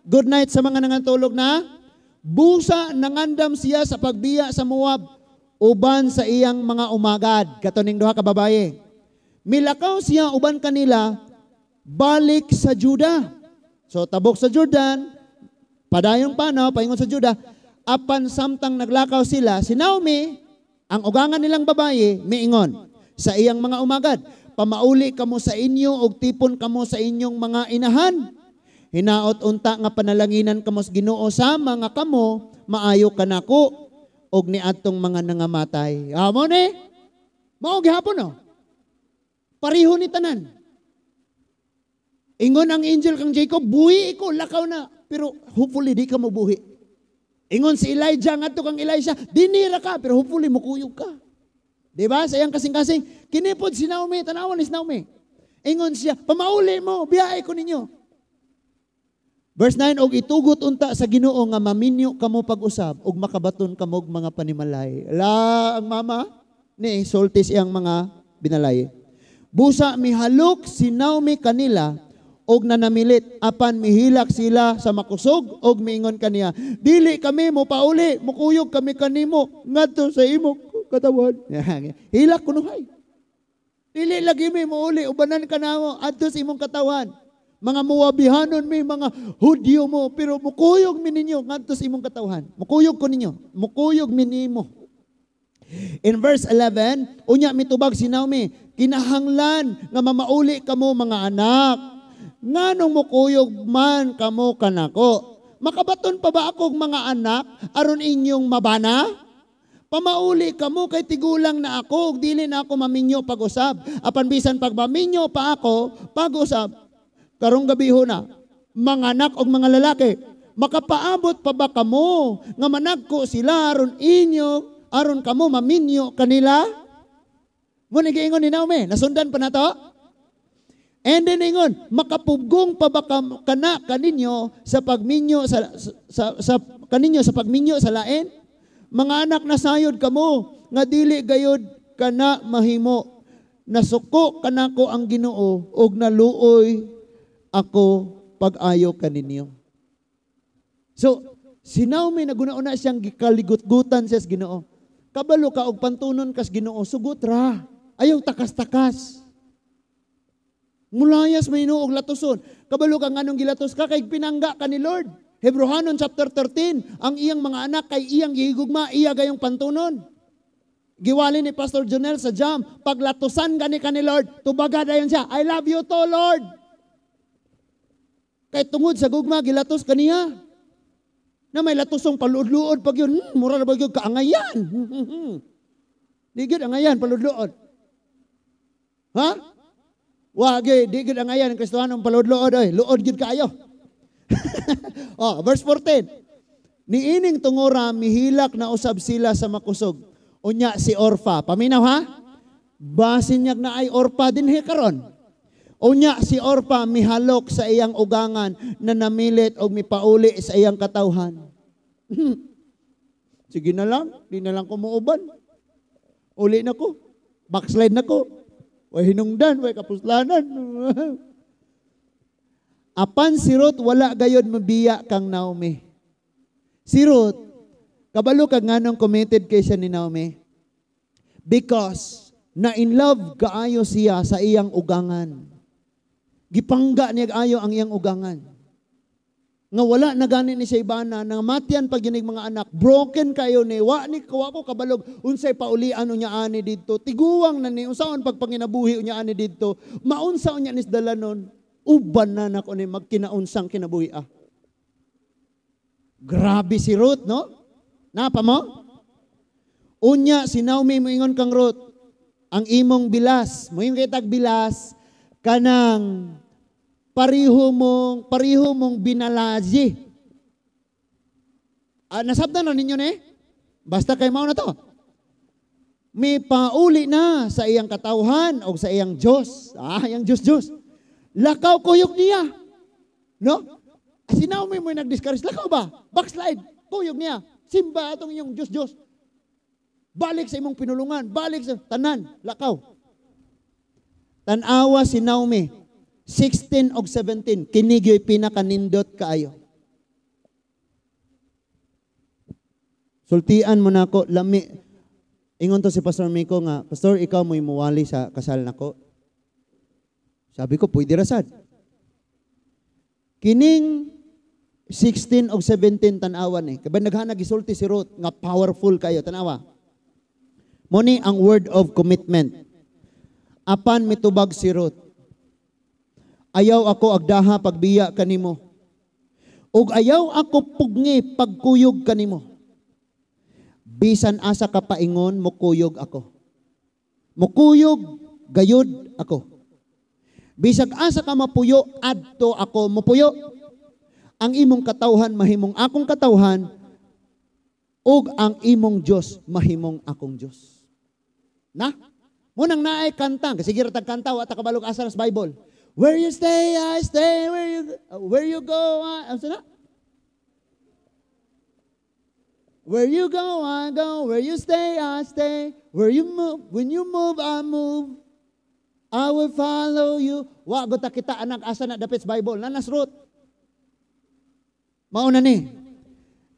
Good night sa mga nangantulog na? Busa nangandam siya sa pagbiya sa Moab, uban sa iyang mga umagad. Katuning duha ka babaye. Milakaw siya uban kanila, balik sa Juda. So tabok sa Jordan, padayong panaw, paingon sa Juda, apan samtang naglakaw sila, si Naomi, ang ugangan nilang babaye, miingon, sa iyang mga umagad, pamauli kamo sa inyo, og tipon kamo sa inyong mga inahan. Hinaot unta nga panalanginan kamo sa Ginoo sama nga kamo, maayo kanako, og niadtong mga nangamatay. Amo ni, mao gihapon no? Pariho ni tanan. Ingon ang angel kang Jacob, buhi ko, lakaw na. Pero hopefully di ka mabuhi. Ingon si Elijah ngadto kang Elisha, dinira ka pero hopefully mukuyog ka. Di ba? Sayang kasing-kasing kinipod si Naomi, tanawan ni si Naomi. Ingon siya, pamauli mo, biyahe ko ninyo. Verse 9, og itugot unta sa Ginoo nga maminyo kamo pag-usab og makabaton kamo og mga panimalay. La ang mama ni sultis iyang mga binalay. Busa mihalok si Naomi kanila og nanamilit apan mihilak sila sa makusog og miingon kaniya, dili kami mo pauli, mukuyog kami kanimo ngadto sa imong katawan. Hilak kunuhay. Dili lagi mi mouli ubanan kanamo adto sa imong katawan. Mga Moabihanon mi, mga Hudyo mo, pero mukuyog mi ninyo ngadto sa imong katawan. Mukuyog ko ninyo, mukuyog mi nimo. In verse 11, unya mitubag si Naomi, kinahanglan nga mamauli kamo mga anak. Nganong mukuyog man kamo kanako? Makabaton pa ba akong mga anak aron inyong mabana? Pamauli kamo kay tigulang na ako, dili na ako maminyo pag-usab. Apan bisan pag maminyo pa ako pag-usab, karong gabiho na, mga anak og mga lalaki, makapaabot pa ba kamo nga managko sila aron inyo, aron kamo maminyo kanila? Muna giingon ni Naomi, nasundan pa na to? And then ingon, makapugong pa ba kana kaninyo sa pagminyo sa kaninyo sa pagminyo sa lain? Mga anak nasayod kamo nga dili gayud kana mahimo. Nasuko kanako ang Ginoo og naluoy ako pag-ayo kaninyo. So, si Naomi nagunauna siyang gikaligut-gutan sa Ginoo. Kabalo ka og pantunon kas Ginoo, sugot ra. Ayaw takas-takas. Mulayas may inuog latuson. Kabalo ka nganong gilatos ka kay pinangga ka ni Lord. Hebrehanon chapter 13, ang iyang mga anak kay iyang gihigugma, iya gayong pantunon. Giwali ni Pastor Jonel sa jam, paglatusan gani ka ni Lord, tubaga dayon siya, I love you to Lord. Kay tungod sa gugma, gilatos kaniya. Na may latosong paludluod pag yun, mura na ba yun, kaangayan. Digid angayan, paludluod. Ha? Wagi, digid angayan, ang Kristohanong paludluod, oy, luod gid kaayo. Oh, verse 14. Niining tungora, mihilak na usab sila sa makusog. Unya si Orfa. Paminaw ha? Basinyag na ay Orfa din karon. Unya si Orfa mihalok sa iyang ugangan na namilit o mipauli sa iyang katawhan. Sige na lang, di na lang ko muuban. Uli na ko. Backslide na ko. Way hinungdan, way kapuslanan. Apan si Ruth wala gayod mabiya kang Naomi. Si Ruth, kabalo kag nganong committed kay siya ni Naomi? Because na in love kaayo siya sa iyang ugangan. Gipangga niya ayo ang iyang ugangan. Nga wala na gani ni siya ibana, nang matian pag yinig mga anak, broken kayo ni, wa ko kabalog, unsay paulian unya ani didto, tiguwang na ni, unsaon pagpanginabuhi unya ani didto, maunsa unya nis dalanon, uban na nako ni magkinaunsang kinabuhi ah. Grabe si Ruth, no? Napa mo? Unya, si Naomi moingon kang Ruth, ang imong bilas, moingon kay tag bilas, kanang pariho mong binalaji. Nasabdan na ninyo ni? Basta kay mao na to. May pauli na sa iyang katawhan o sa iyang Diyos. Iyang Diyos. Lakaw kuyog niya. No? Si Naomi mo nag-discourage. Lakaw ba? Backslide. Kuyog niya. Simba atong iyong Diyos. Balik sa imong pinulungan. Balik sa tanan. Lakaw. Tanawa si Naomi. 16 o 17. Kinigyo'y pinakanindot kaayo. Sultian mo na ako. Lami. Ingon to si Pastor Miko nga, Pastor, ikaw mo'y muwali sa kasal nako. Sabi ko, pwede rasad. Kining 16 o 17 tanawan eh. Kaya naghanag isulti si Ruth, nga powerful kayo. Tanawa. Muni ang word of commitment. Apan mitubag si Ruth. Ayaw ako agdaha pagbiya kanimo. Ug ayaw ako pugni pagkuyog kanimo. Bisan asa ka paingon, mukuyog ako. Mukuyog, gayud ako. Bisag asa ka mapuyo, adto ako mupuyo. Ang imong katawhan mahimong akong katawhan, ug ang imong Dios mahimong akong Dios. Na? Munang naay kanta, kasi gira tag kanta wa ta kabalog asa sa Bible. Where you stay, I stay. Where you go, ano na? Where you go, I go. Where you stay, I stay. Where you move, when you move, I move. I will follow you. Wa gota kita anak asa na dapit sa Bible. Nanas root. Mauna ni.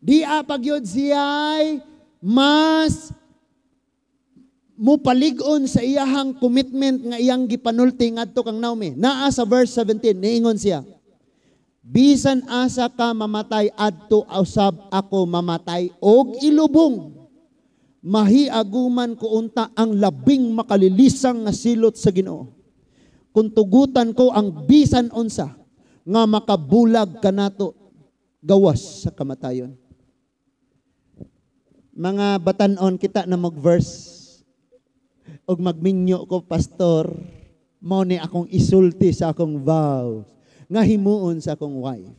Di apagyod siya'y mas mupalig-on sa iyahang commitment nga iyang gipanulti ngadto kang Naomi. Naa sa verse 17, niingon siya, bisan asa ka mamatay adto usab ako mamatay og ilubong. Mahiaguman ko unta ang labing makalilisang nga silot sa Ginoo. Kung tugutan ko ang bisan unsa nga makabulag kanato gawas sa kamatayon. Mga batanon kita na mag-verse og magminyo ko, pastor, mao ni akong isulti sa akong vows nga himuon sa akong wife.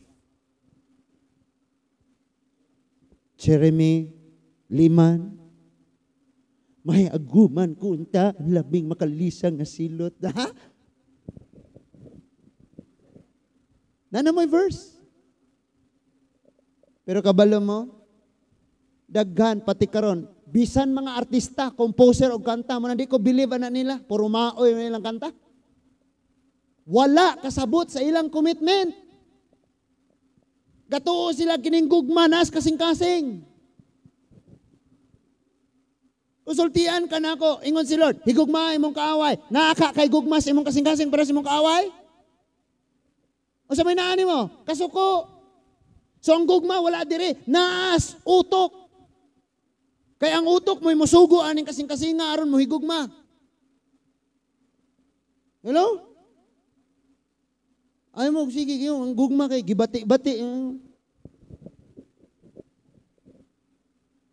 Jeremy Liman, may aguman kunta labing makalisang nga silot. Ha? Nana may verse. Pero kabalo mo, daghan pati karon, bisan mga artista, composer og kanta mo na di ko believe na nila, puro maoy na nilang kanta. Wala kasabot sa ilang commitment. Gatuo sila kining gugma nas kasing-kasing. Usultian ka na ako, ingon si Lord, higugma imong kaaway. Naaka kay gugma sa imong kasing-kasing para sa imong kaaway? O sa may naani mo, kasuko. So ang gugma wala diri, naas, utok. Kaya ang utok mo'y musugo aning kasing-kasinga aron mo higugma. Hello? Ay mo, sige, ang gugma kay gibati-bati.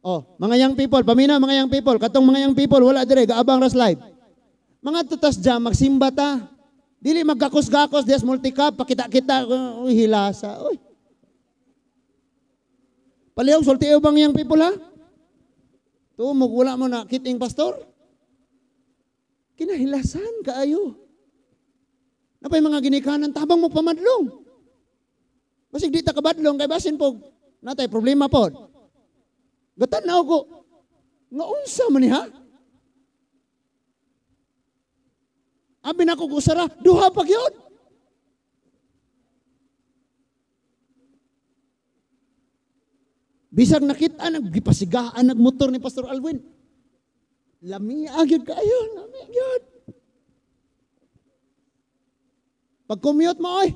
Oh, mga young people, pamina mga young people, katong mga young people, wala dire, gaabang ras live. Mga tutas dyan, magsimba ta. Dili magkakos-gakos, des multicap, pakita-kita, hilasa. Uy. Palihog, sultiyo bang young people ha? Tumog, wala mo na kiting pastor. Kinahilasan kaayo. Napay mga ginikanan, tabang mo pamadlong. Basig di ta kabadlong, kay basin po, natay problema po. Gatan na ako, nga unsa man ni ha? Abi na ko gusara, duha pag yun. Bisag nakita, nagpasigaan, nagmotor ni Pastor Alwin. Lami agyod kayo, lami agyod. Pag commute mo, oy.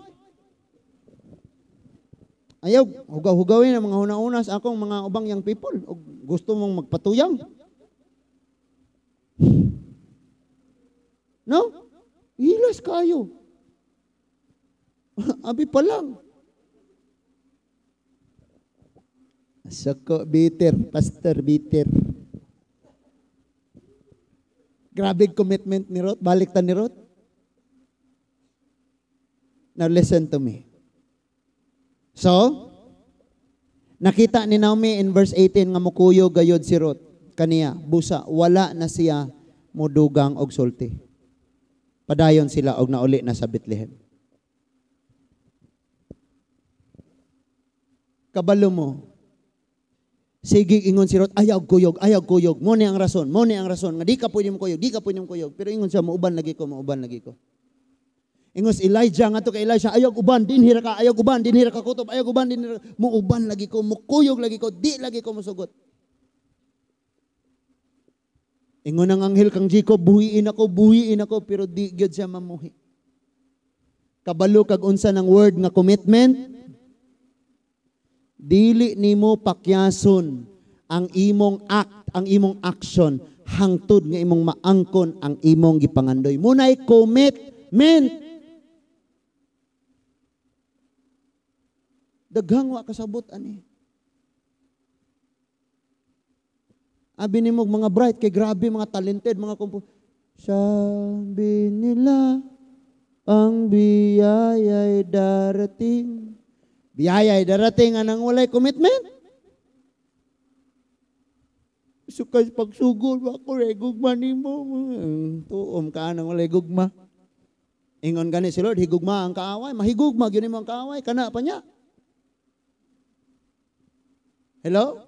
Ayaw, hugaw-hugawin ang mga hunaunas akong mga ubang young people. O gusto mong magpatuyang. No? Hilas kayo. Abi pa lang. Sako bitter, pastor bitter. Grabe commitment ni Ruth. Balik ta ni Ruth. Now listen to me. So, nakita ni Naomi in verse 18 nga mukuyo gayod si Ruth kaniya, busa, wala na siya mudugang og sulti. Padayon sila og nauli na sa Bethlehem. Kabalo mo, sige ingon si Ruth, ayaw kuyog. Mo ni ang rason. Nga di ka pwede mo kuyog. Pero ingon siya, mauban lagi ko. Ingos Elijah nga to kay Elisha, ayog uban, dinhira ka kutob, muuban lagi ko, mukuyog lagi ko, di lagi ko musugot. Ingon ang anghel kang Jacob, buhiin ako, pero di gyud siya mamuhi. Kabalo kag unsa ng word nga commitment, dili nimo pakyason ang imong act, ang imong action, hangtod nga imong maangkon ang imong gipangandoy. Munay commitment. Daghang wa kasabot ani. Abi nimo mga bright kay grabe mga talented mga sabi nila ang biyaya'y darating. Biyaya'y darating anang walay commitment. Sukay pagsugod ako regugma nimo. Tuom ka nang walay gugma. Ingon gani si Lord, higugma ang kaaway, mahigugma gyud nimo ang kaaway kana pa niya. Hello?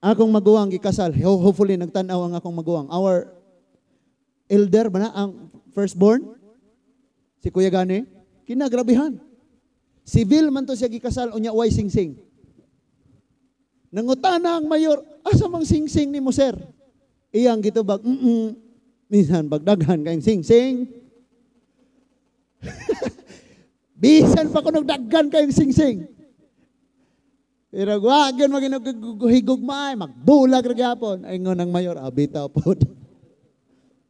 Akong maguwang gikasal. Hopefully nagtan-aw ang akong maguwang. Our elder ba na ang firstborn? Si Kuya Gani, kinagrabihan. Civil man to siya gikasal unya way singsing. Nangutana ang mayor, asa mang singsing ni mo sir? Iyang gitubag, minsan bagdaghan kayong singsing. Bisan pa ko nagdaghan kayong singsing. Pero wagyan maginagugugmay, magbulag ra gyapon. Ingon ang mayor, bitaw po.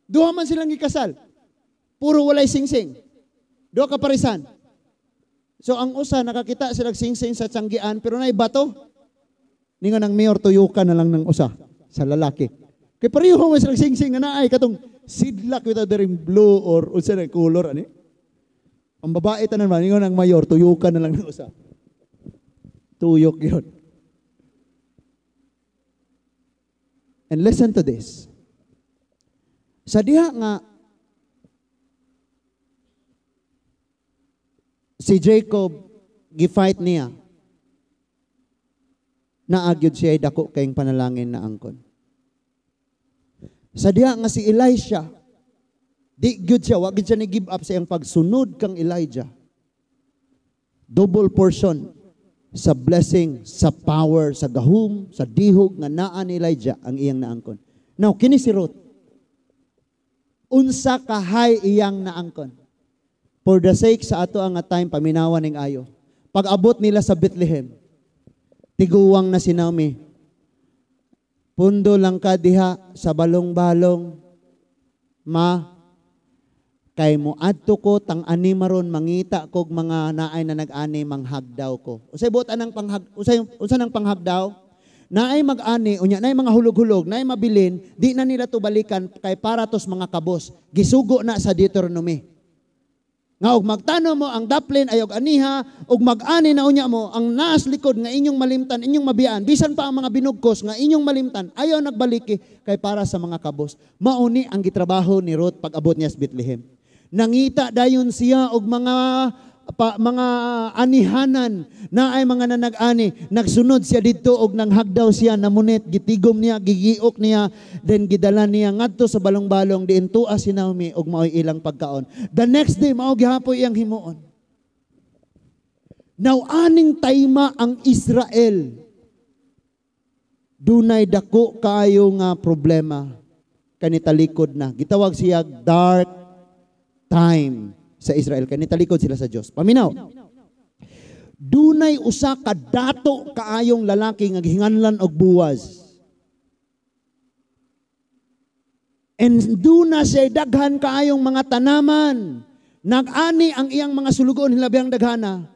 Duha man silang gikasal. Puro walay singsing. Duha ka parisan. So ang usa nakakita silang singsing sa tiyanggian pero nay bato. Ningon ang mayor tuyukan na lang ng usa sa lalaki. Kay pareho man silang singsing nga naay katong sidlak with other blue or unsa na color ani. Ang babae tanan man ningon ang mayor tuyukan na lang ng usa. Tuyok yun. And listen to this. Sa diha nga si Jacob gifight niya naagyod siya dako kayong panalangin na angkon. Sa diha nga si Elisha di gyud siya, wag gyud siya ni give up sa iyang pagsunod kang Elijah. Double portion sa blessing, sa power, sa gahum, sa dihog nga naa ni Elijah ang iyang naangkon. Now, kini si Ruth. Unsa kahay iyang naangkon. For the sake sa ato ang time, paminawan ning ayo. Pag-abot nila sa Bethlehem, tiguwang na si Naomi. Pundo lang ka diha sa balong-balong, kay mo adto ko tang ani maron mangita kog mga naay na nag-ani manghagdaw ko. Usay buot anang unsa nang panghagdaw? Naay mag-ani unya naay mga hulog-hulog, naay mabilin, di na nila to balikan kay para tos mga kabos. Gisugo na sa Deuteronomy. Nga og magtano mo ang daplin ayog aniha og mag-ani na unya mo ang naas likod nga inyong malimtan, inyong mabiyaan, bisan pa ang mga binugkos nga inyong malimtan, ayaw nagbaliki kay para sa mga kabos. Mauni ang gitrabaho ni Ruth pag abot niya sa Bethlehem. Nangita dayon siya og mga anihanan na ay mga nanag-ani. Nagsunod siya dito og nanghagdaw siya namunit, gitigom niya, gigiok niya, then gidala niya ngadto sa balong-balong diin tuwa si Naomi og maoy ilang pagkaon. The next day mao gihapoy iyang himuon. Now aning tayma ang Israel. Dunay dako kaayo nga problema kanitalikod na. Gitawag siya dark time sa Israel. Kaya nitalikod sila sa Diyos. Paminaw. Dunay usa ka dato kaayong lalaki nga gihinganlan og Boaz. And duna siya daghan kaayong mga tanaman. Nag-ani ang iyang mga sulugon hilabihang daghana.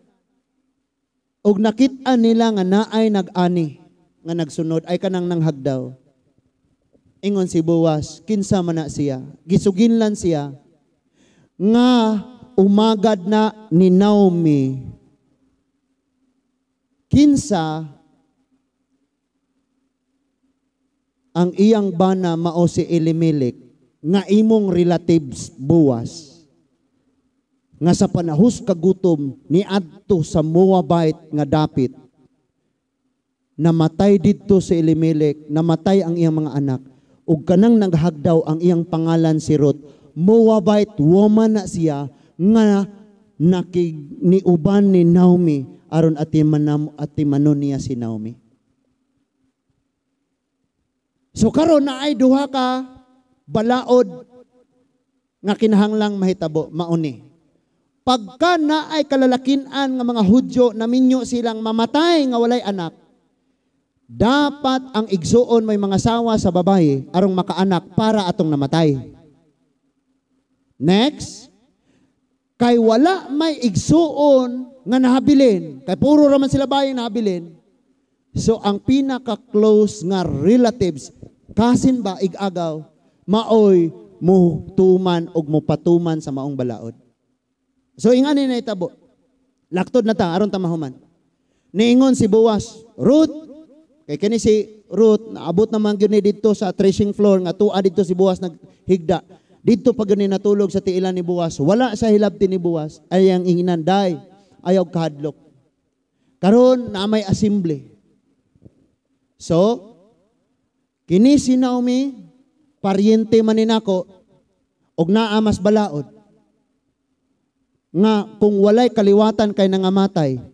Og nakita nila nga naay nag-ani nga nagsunod ay kanang nanghagdaw. Ingon si Boaz, kinsa man na siya. Gisuginlan siya nga umagad na ni Naomi. Kinsa ang iyang bana mao si Elimelech nga imong relatives Boaz nga sa panahos kagutom ni adto sa Moabite nga dapit namatay didto si Elimelech, namatay ang iyang mga anak ug kanang naghagdaw ang iyang pangalan si Ruth. Moabite woman na siya nga niuban ni Naomi aron atimanon niya si Naomi. So karon na ay duha ka balaod nga kinahanglang mahitabo mauni. Pagka na ay kalalakinan nga mga Hudyo naminyo silang mamatay nga walay anak, dapat ang igsuon may mga sawa sa babae arong makaanak para atong namatay. Next, kay wala may igsuon nga nahabilin, kay puro raman sila bayi nahabilin, so ang pinaka-close nga relatives, kasin ba igagaw, maoy mo tuman og mo patuman sa maong balaod. So ingani na itabo, laktod na ta, aron ta mahuman. Niingon si Boaz, Ruth, Kay kini si Ruth, naabot naman gyud ni dito sa threshing floor, nga tuwa dito si Boaz naghigda. Dito pag gani natulog sa tiilan ni Boaz, wala sa hilabti ni Boaz, ay ang inginanday, ayaw kahadlok. Karon na may assembly. So, kini si Naomi, paryente man ni nako, og naa mas balaod. Nga kung walay kaliwatan kay nangamatay,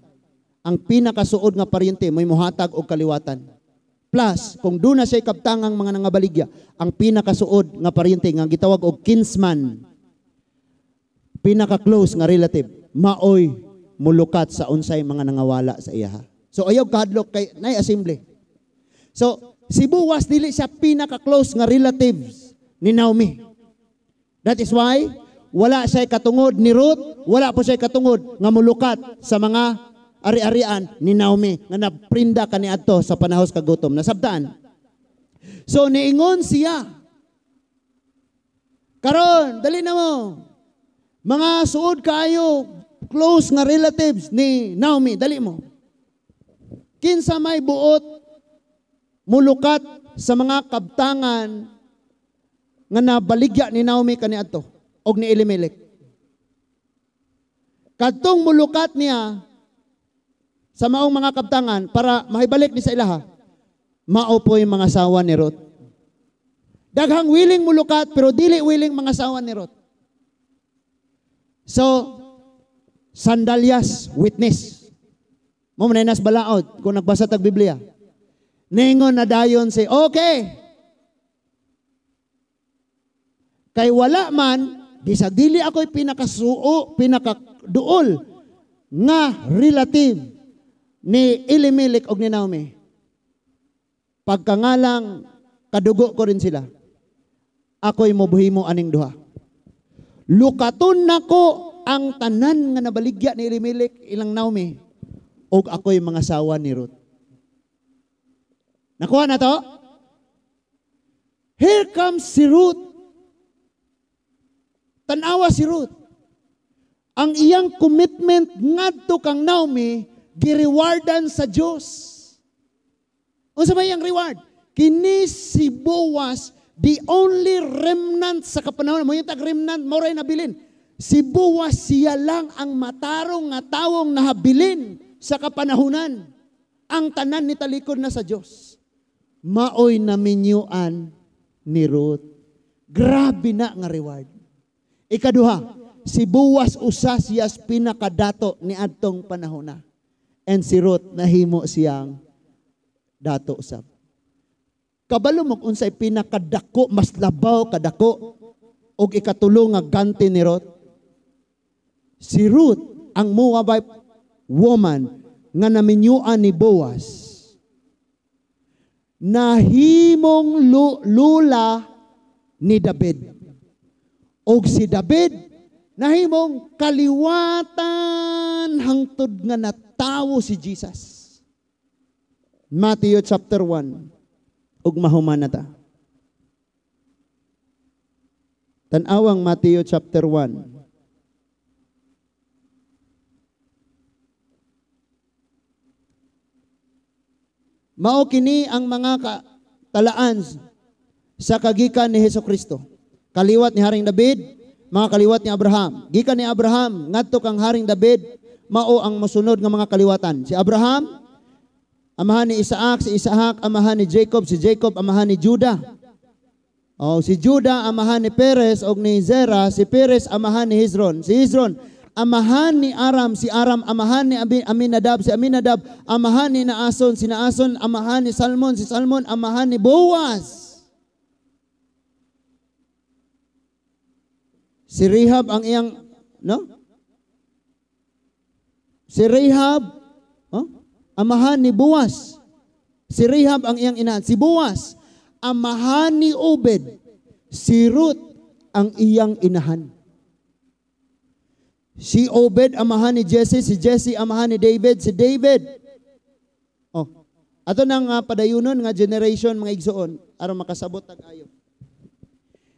ang pinakasuod nga paryente may muhatag og kaliwatan. Plus, kung doon na siya kabtangang mga nangabaligya, ang pinakasuod nga paryente nga gitawag og kinsman, pinaka-close nga relative, maoy mulukat sa unsay mga nangawala sa iya. So ayaw kahadlok kay nay assembly. So si Boaz dili siya pinaka-close nga relatives ni Naomi. That is why wala siya katungod ni Ruth, wala po siya katungod nga mulukat sa mga ari-arian ni Naomi nga naprinda kaniadto sa panahos kagutom. Nasabtaan. So niingon siya. Karon, dali na mo. Mga suod kaayo, close nga relatives ni Naomi, dali mo. Kinsa may buot mulukat sa mga kabtangan nga nabaligya ni Naomi kaniadto og ni Elimelech. Kadtong mulukat niya sa maong mga kabtangan para mahibalik ni sa ilaha, mao po yung mga sawa ni Ruth. Daghang willing mulukat pero dili willing mga sawa ni Ruth. So, Sandalias, witness. Mo man nas balaod kung nagbasa tag Biblia. Ningon na dayon si, okay. Kay wala man, bisag dili ako'y pinakaduol nga relative ni Elimelech og ni Naomi. Pagkangalang kadugo ko rin sila. Ako'y mobuhimo aning duha. Lukaton nako ang tanan nga nabaligya ni Elimelech ilang Naomi og ako'y mga sawa ni Ruth. Nakuha na to? Here comes si Ruth. Tanawa si Ruth. Ang iyang commitment ngadto kang Naomi girewardan sa Diyos. Unsa may iyang reward? Kini si Boaz, the only remnant sa kapanahon. Mo yung tag-remnant, moray nabilin. Si Boaz, siya lang ang matarong nga tawong nahabilin sa kapanahunan. Ang tanan ni talikod na sa Diyos. Maoy na minyuan ni Ruth. Grabe na nga reward. Ikaduha, si Boaz usa siya pinakadato ni adtong panahon na. And si Ruth nahimo siyang dato usab. Kabalo mo unsay pinakadako, mas labaw kadako og ikatulo nga ganti ni Ruth. Si Ruth ang Moabite woman nga naminyuan ni Boaz. Nahimong lula ni David. Og si David nahimong kaliwatan hangtod nga natawo si Jesus. Matthew chapter 1. Ug mahuman na ta. Tan-awang Matthew chapter 1. Mao kini ang mga talaan sa kagikan ni Hesukristo. Kaliwat ni Haring David, mga kaliwat ni Abraham. Gikan ni Abraham, ngadto kang Haring David, mao ang masunod nga mga kaliwatan. Si Abraham, amahan ni Isaac, si Isaac, amahan ni Jacob, si Jacob, amahan ni Judah. Si Judah, amahan ni Perez, og ni Zerah, si Perez, amahan ni Hezron. Si Hezron, amahan ni Aram, si Aram, amahan ni Aminadab, si Aminadab, amahan ni Naason, si Naason, amahan ni Salmon, si Salmon, amahan ni Boaz. Si Rehab ang iyang, Si Rehab, amahan ni Boaz. Si Rehab ang iyang inahan. Si Boaz, amahan ni Obed. Si Ruth ang iyang inahan. Si Obed, amahan ni Jesse. Si Jesse, amahan ni David. Si David, ato nang padayunon nga generation mga igsoon aron makasabot tag-ayo.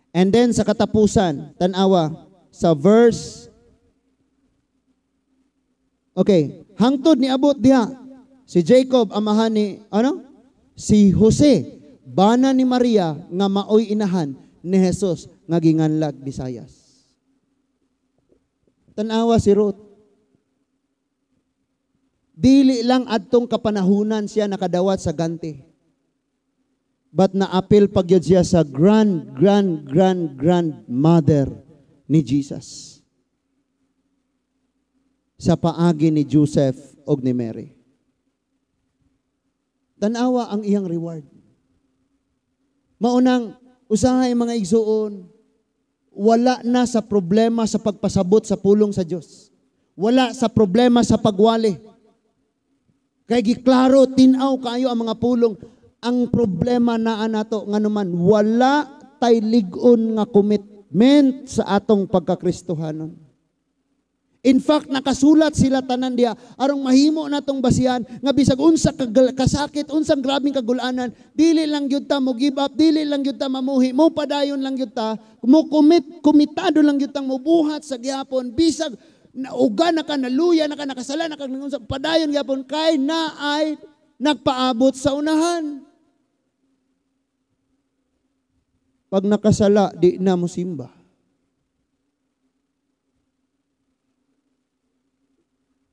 And then sa katapusan, tanawa sa verse, hangtod ni abot diha. Si Jacob, amahan ni, Si Jose, bana ni Maria nga maoy inahan ni Jesus nga ginganlag Visayas. Tanawa si Ruth. Dili lang adtong kapanahunan siya nakadawat sa ganti. But naapil pagyud siya sa grandmother ni Jesus. Sa paagi ni Joseph og ni Mary. Tanawa ang iyang reward. Maunang usahay mga igsuon, wala na sa problema sa pagpasabot sa pulong sa Dios. Wala sa problema sa pagwali. Kay giklaro tinaw kayo ang mga pulong. Ang problema naa nato nganuman wala tay lig-on nga commitment sa atong pagkakristohanon. In fact, nakasulat sila tanan diya arong mahimo natong basihan nga bisag unsa kasakit, unsang grabing kagulanan, dili lang gyud ta mo give up, dili lang gyud ta mamuhi, mo padayon lang gyud ta, mo komitado lang gyud tang mobuhat sa gihapon bisag nauga na ka, naluya na ka, nakasala na ka, padayon gihapon kay naay nagpaabot sa unahan. Pag nakasala, di na mo simba.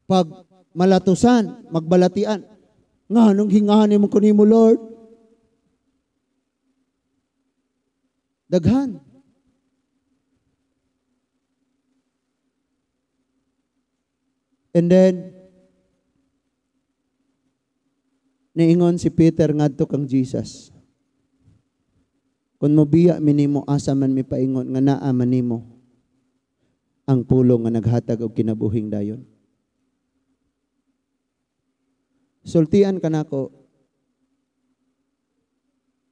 Pag malatusan, magbalatian, nga nung hingahanin mo kunimo Lord, daghan. And then, niingon si Peter ngadto kang Jesus. Kung mobiya minimo asa man mi paingon nga naa manimo ang pulong nga naghatag og kinabuhing dayon. Sultian ka nako.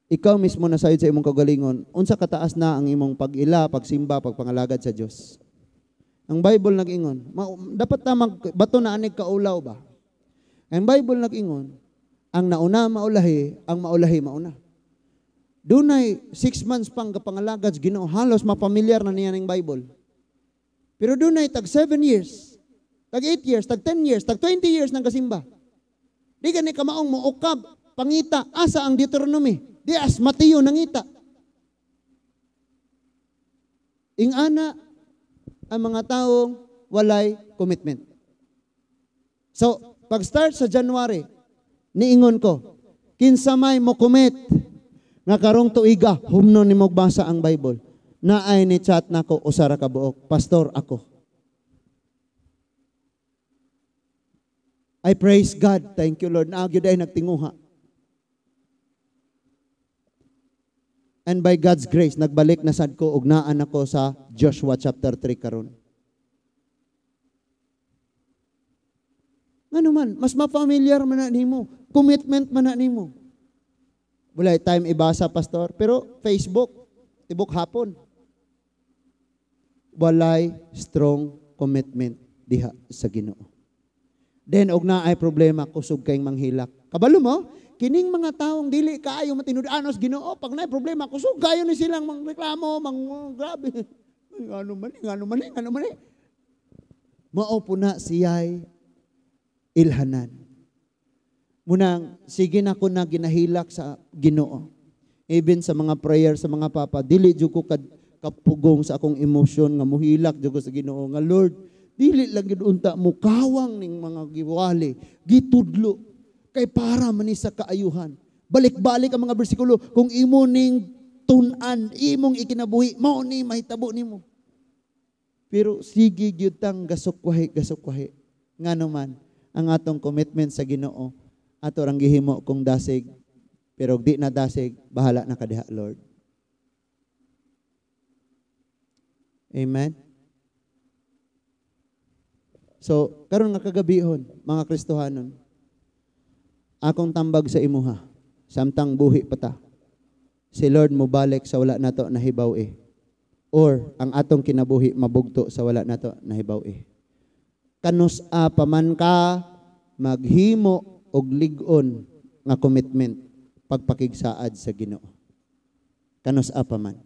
Ikaw mismo na sayod sa imong kagalingon, unsa kataas na ang imong pag-ila, pagsimba, pagpangalagad sa Dios. Ang Bible nag-ingon, dapat ta magbato na anig kaulaw ba? Ang Bible nag-ingon, ang nauna maulahi, ang maulahi mauna. Dunay 6 months pang kapangalagad Ginoo, halos mapamilyar na niya ng Bible. Pero dunay tag 7 years, tag 8 years, tag 10 years, tag 20 years nang kasimba. Di gani kamaong muukab, pangita, asa ang Deuteronomy. Di as Mateo nangita. Ingana ang mga taong walay commitment. So, pag-start sa January, niingon ko, kinsa may mo commit, nga karong tuiga, humno ni magbasa ang Bible. Naay ni chat nako usara ka buok, pastor ako. I praise God. Thank you, Lord. Naagyo dahil nagtinguha. And by God's grace, nagbalik na sad ko og naan ako sa Joshua chapter 3 karon. Ngano man, mas ma-familiar man na nimo. Commitment man na nimo. Wala time ibasa, pastor. Pero Facebook, tibok hapon. Walay strong commitment diha sa Ginoo. Then, og na ay problema, kusog kayong manghilak. Kabalo mo, kining mga taong dili kaayo matinud-anos Ginoo, pag na ay problema, kusog kayo ni silang mangreklamo, grabe. Ano man. Maupo na siya'y ilhanan. Munang, sige na ko na ginahilak sa Ginoo. Even sa mga prayer, sa mga papa, dili jud ko kapugong sa akong emosyon, nga muhilak jud ko sa Ginoo, nga Lord, dili lang gid unta mo kawang ning mga giwali, gitudlo kay para man ni sa kaayuhan. Balik-balik ang mga bersikulo kung imo ning tun-an, imong ikinabuhi, mao ni mahitabo nimo. Pero sige gyud tang gasukwahi. Ngano man ang atong commitment sa Ginoo, ato rang gihimo kung dasig, pero di na dasig, bahala na kadiha, Lord. Amen. So, karon nga kagabihon, mga Kristohanon, akong tambag sa imuha, samtang buhi pa ta, si Lord mo balik sa wala nato nahibaw or ang atong kinabuhi mabugto sa wala nato nahibaw Kanus-a paman ka, maghimo og lig-on nga commitment, pagpakigsaad sa Ginoo. Kanus-a paman.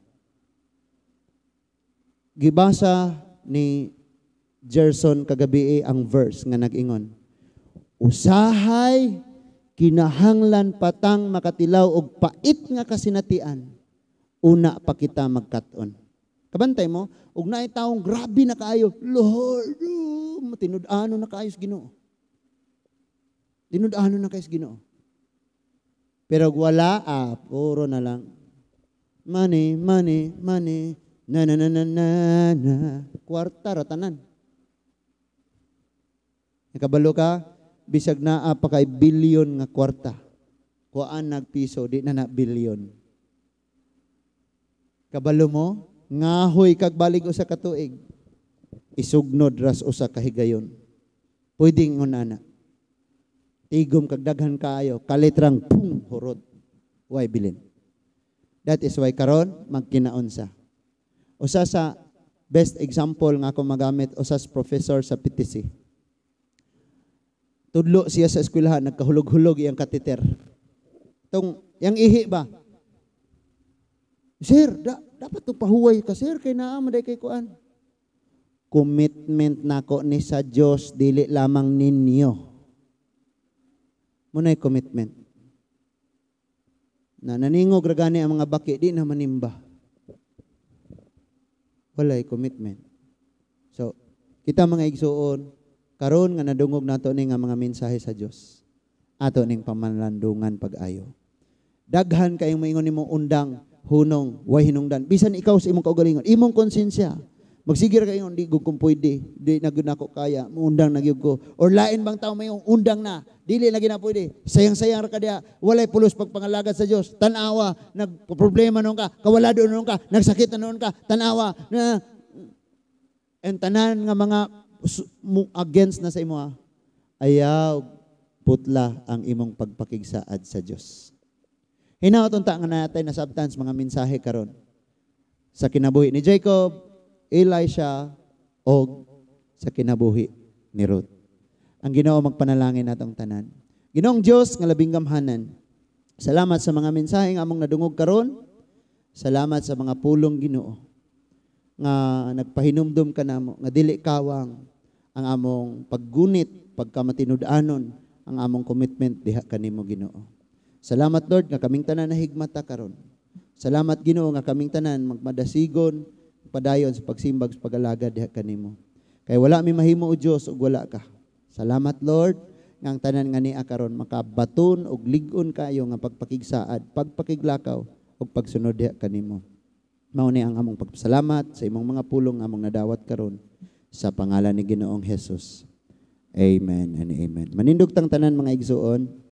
Gibasa ni Gerson kagabi ang verse nga nag-ingon, usahay kinahanglan patang makatilaw og pait nga kasinatian, una pa kita magkat-on. Kabantay mo, ug naay taong grabe na kaayo, Lord, tinud-ano na kaayo sa Ginoo. Tinud-ano na kaayo sa Ginoo. Pero wala, puro na lang. Money, money, money, na na na na na na. Kwarta, ratanan. Nakabalo ka, bisag na pa kay bilyon nga kwarta. Kuan nagpiso, di na bilyon. Kabalo mo, ngahoy kag balig usa ka tuig. Isugnod ras usa ka higayon. Pwedeng ngunana. Tigom kag daghan kaayo, kalitrang pum hurot. Way bilin. That is why karon magkinaunsa. Usa sa best example nga ako magamit, usa sa professor sa PTC. Tudlo siya sa eskwelahan, nagkahulog-hulog iyang kateter. Yang ihi ba? Sir, dapat ito pahuway ka, sir, kay naamaday kay kuan. Commitment nako ni sa Diyos, dili lamang ninyo. Muna'y commitment. Na naningog ragani ang mga baki, di na manimba. Walay commitment. So, kita mga igsuon, karon nga nadungog nato ni nga mga mensahe sa Dios. Ato ning pamalandungan pag-ayo. Daghan kayong maingon nimo undang, hunong, way hinungdan. Bisan ikaw sa imong kaugalingon, imong konsensya. Magsigir kayo di gud kung pwede, di na gud nako kaya, muundang na gyud ko. Or lain bang tao mayong undang na, dili na gid na pwede. Sayang-sayang ra ka diha, walay pulos pagpangalagad sa Dios. Tan-awa, nagproblema noon ka, kawalado noon ka, nagsakit na noon ka, tan-awa na and tanan nga mga against na sa imo, ayaw putla ang imong pagpakigsaad sa Dios. Hinaot unta nga natin na substance mga mensahe karon sa kinabuhi ni Jacob, Elisha, o sa kinabuhi ni Ruth. Ang Ginoo magpanalangin natong tanan. Ginoong Dios nga labing gamhanan, salamat sa mga mensahe nga among nadungog karon. Salamat sa mga pulong Ginoo nga nagpahinumdum ka namo nga dili kawang ang among paggunit, pagkamatinud-anon, ang among commitment diha kanimo Ginoo. Salamat Lord nga kaming tanan nahigmata karon. Salamat Ginoo nga kaming tanan magmadasigon padayon sa pagsimbag sa pag-alagad diha kanimo. Kay wala mi mahimo o Dios ug wala ka. Salamat Lord nga ang tanan nga niya karon makabaton og lig-on kayo nga pagpakigsaad, pagpakiglakaw ug pagsunod diha kanimo. Mao ni ang among pagpasalamat sa imong mga pulong among nadawat karon sa pangalan ni Ginoong Hesus. Amen and amen. Manindog tang tanan mga igsuon.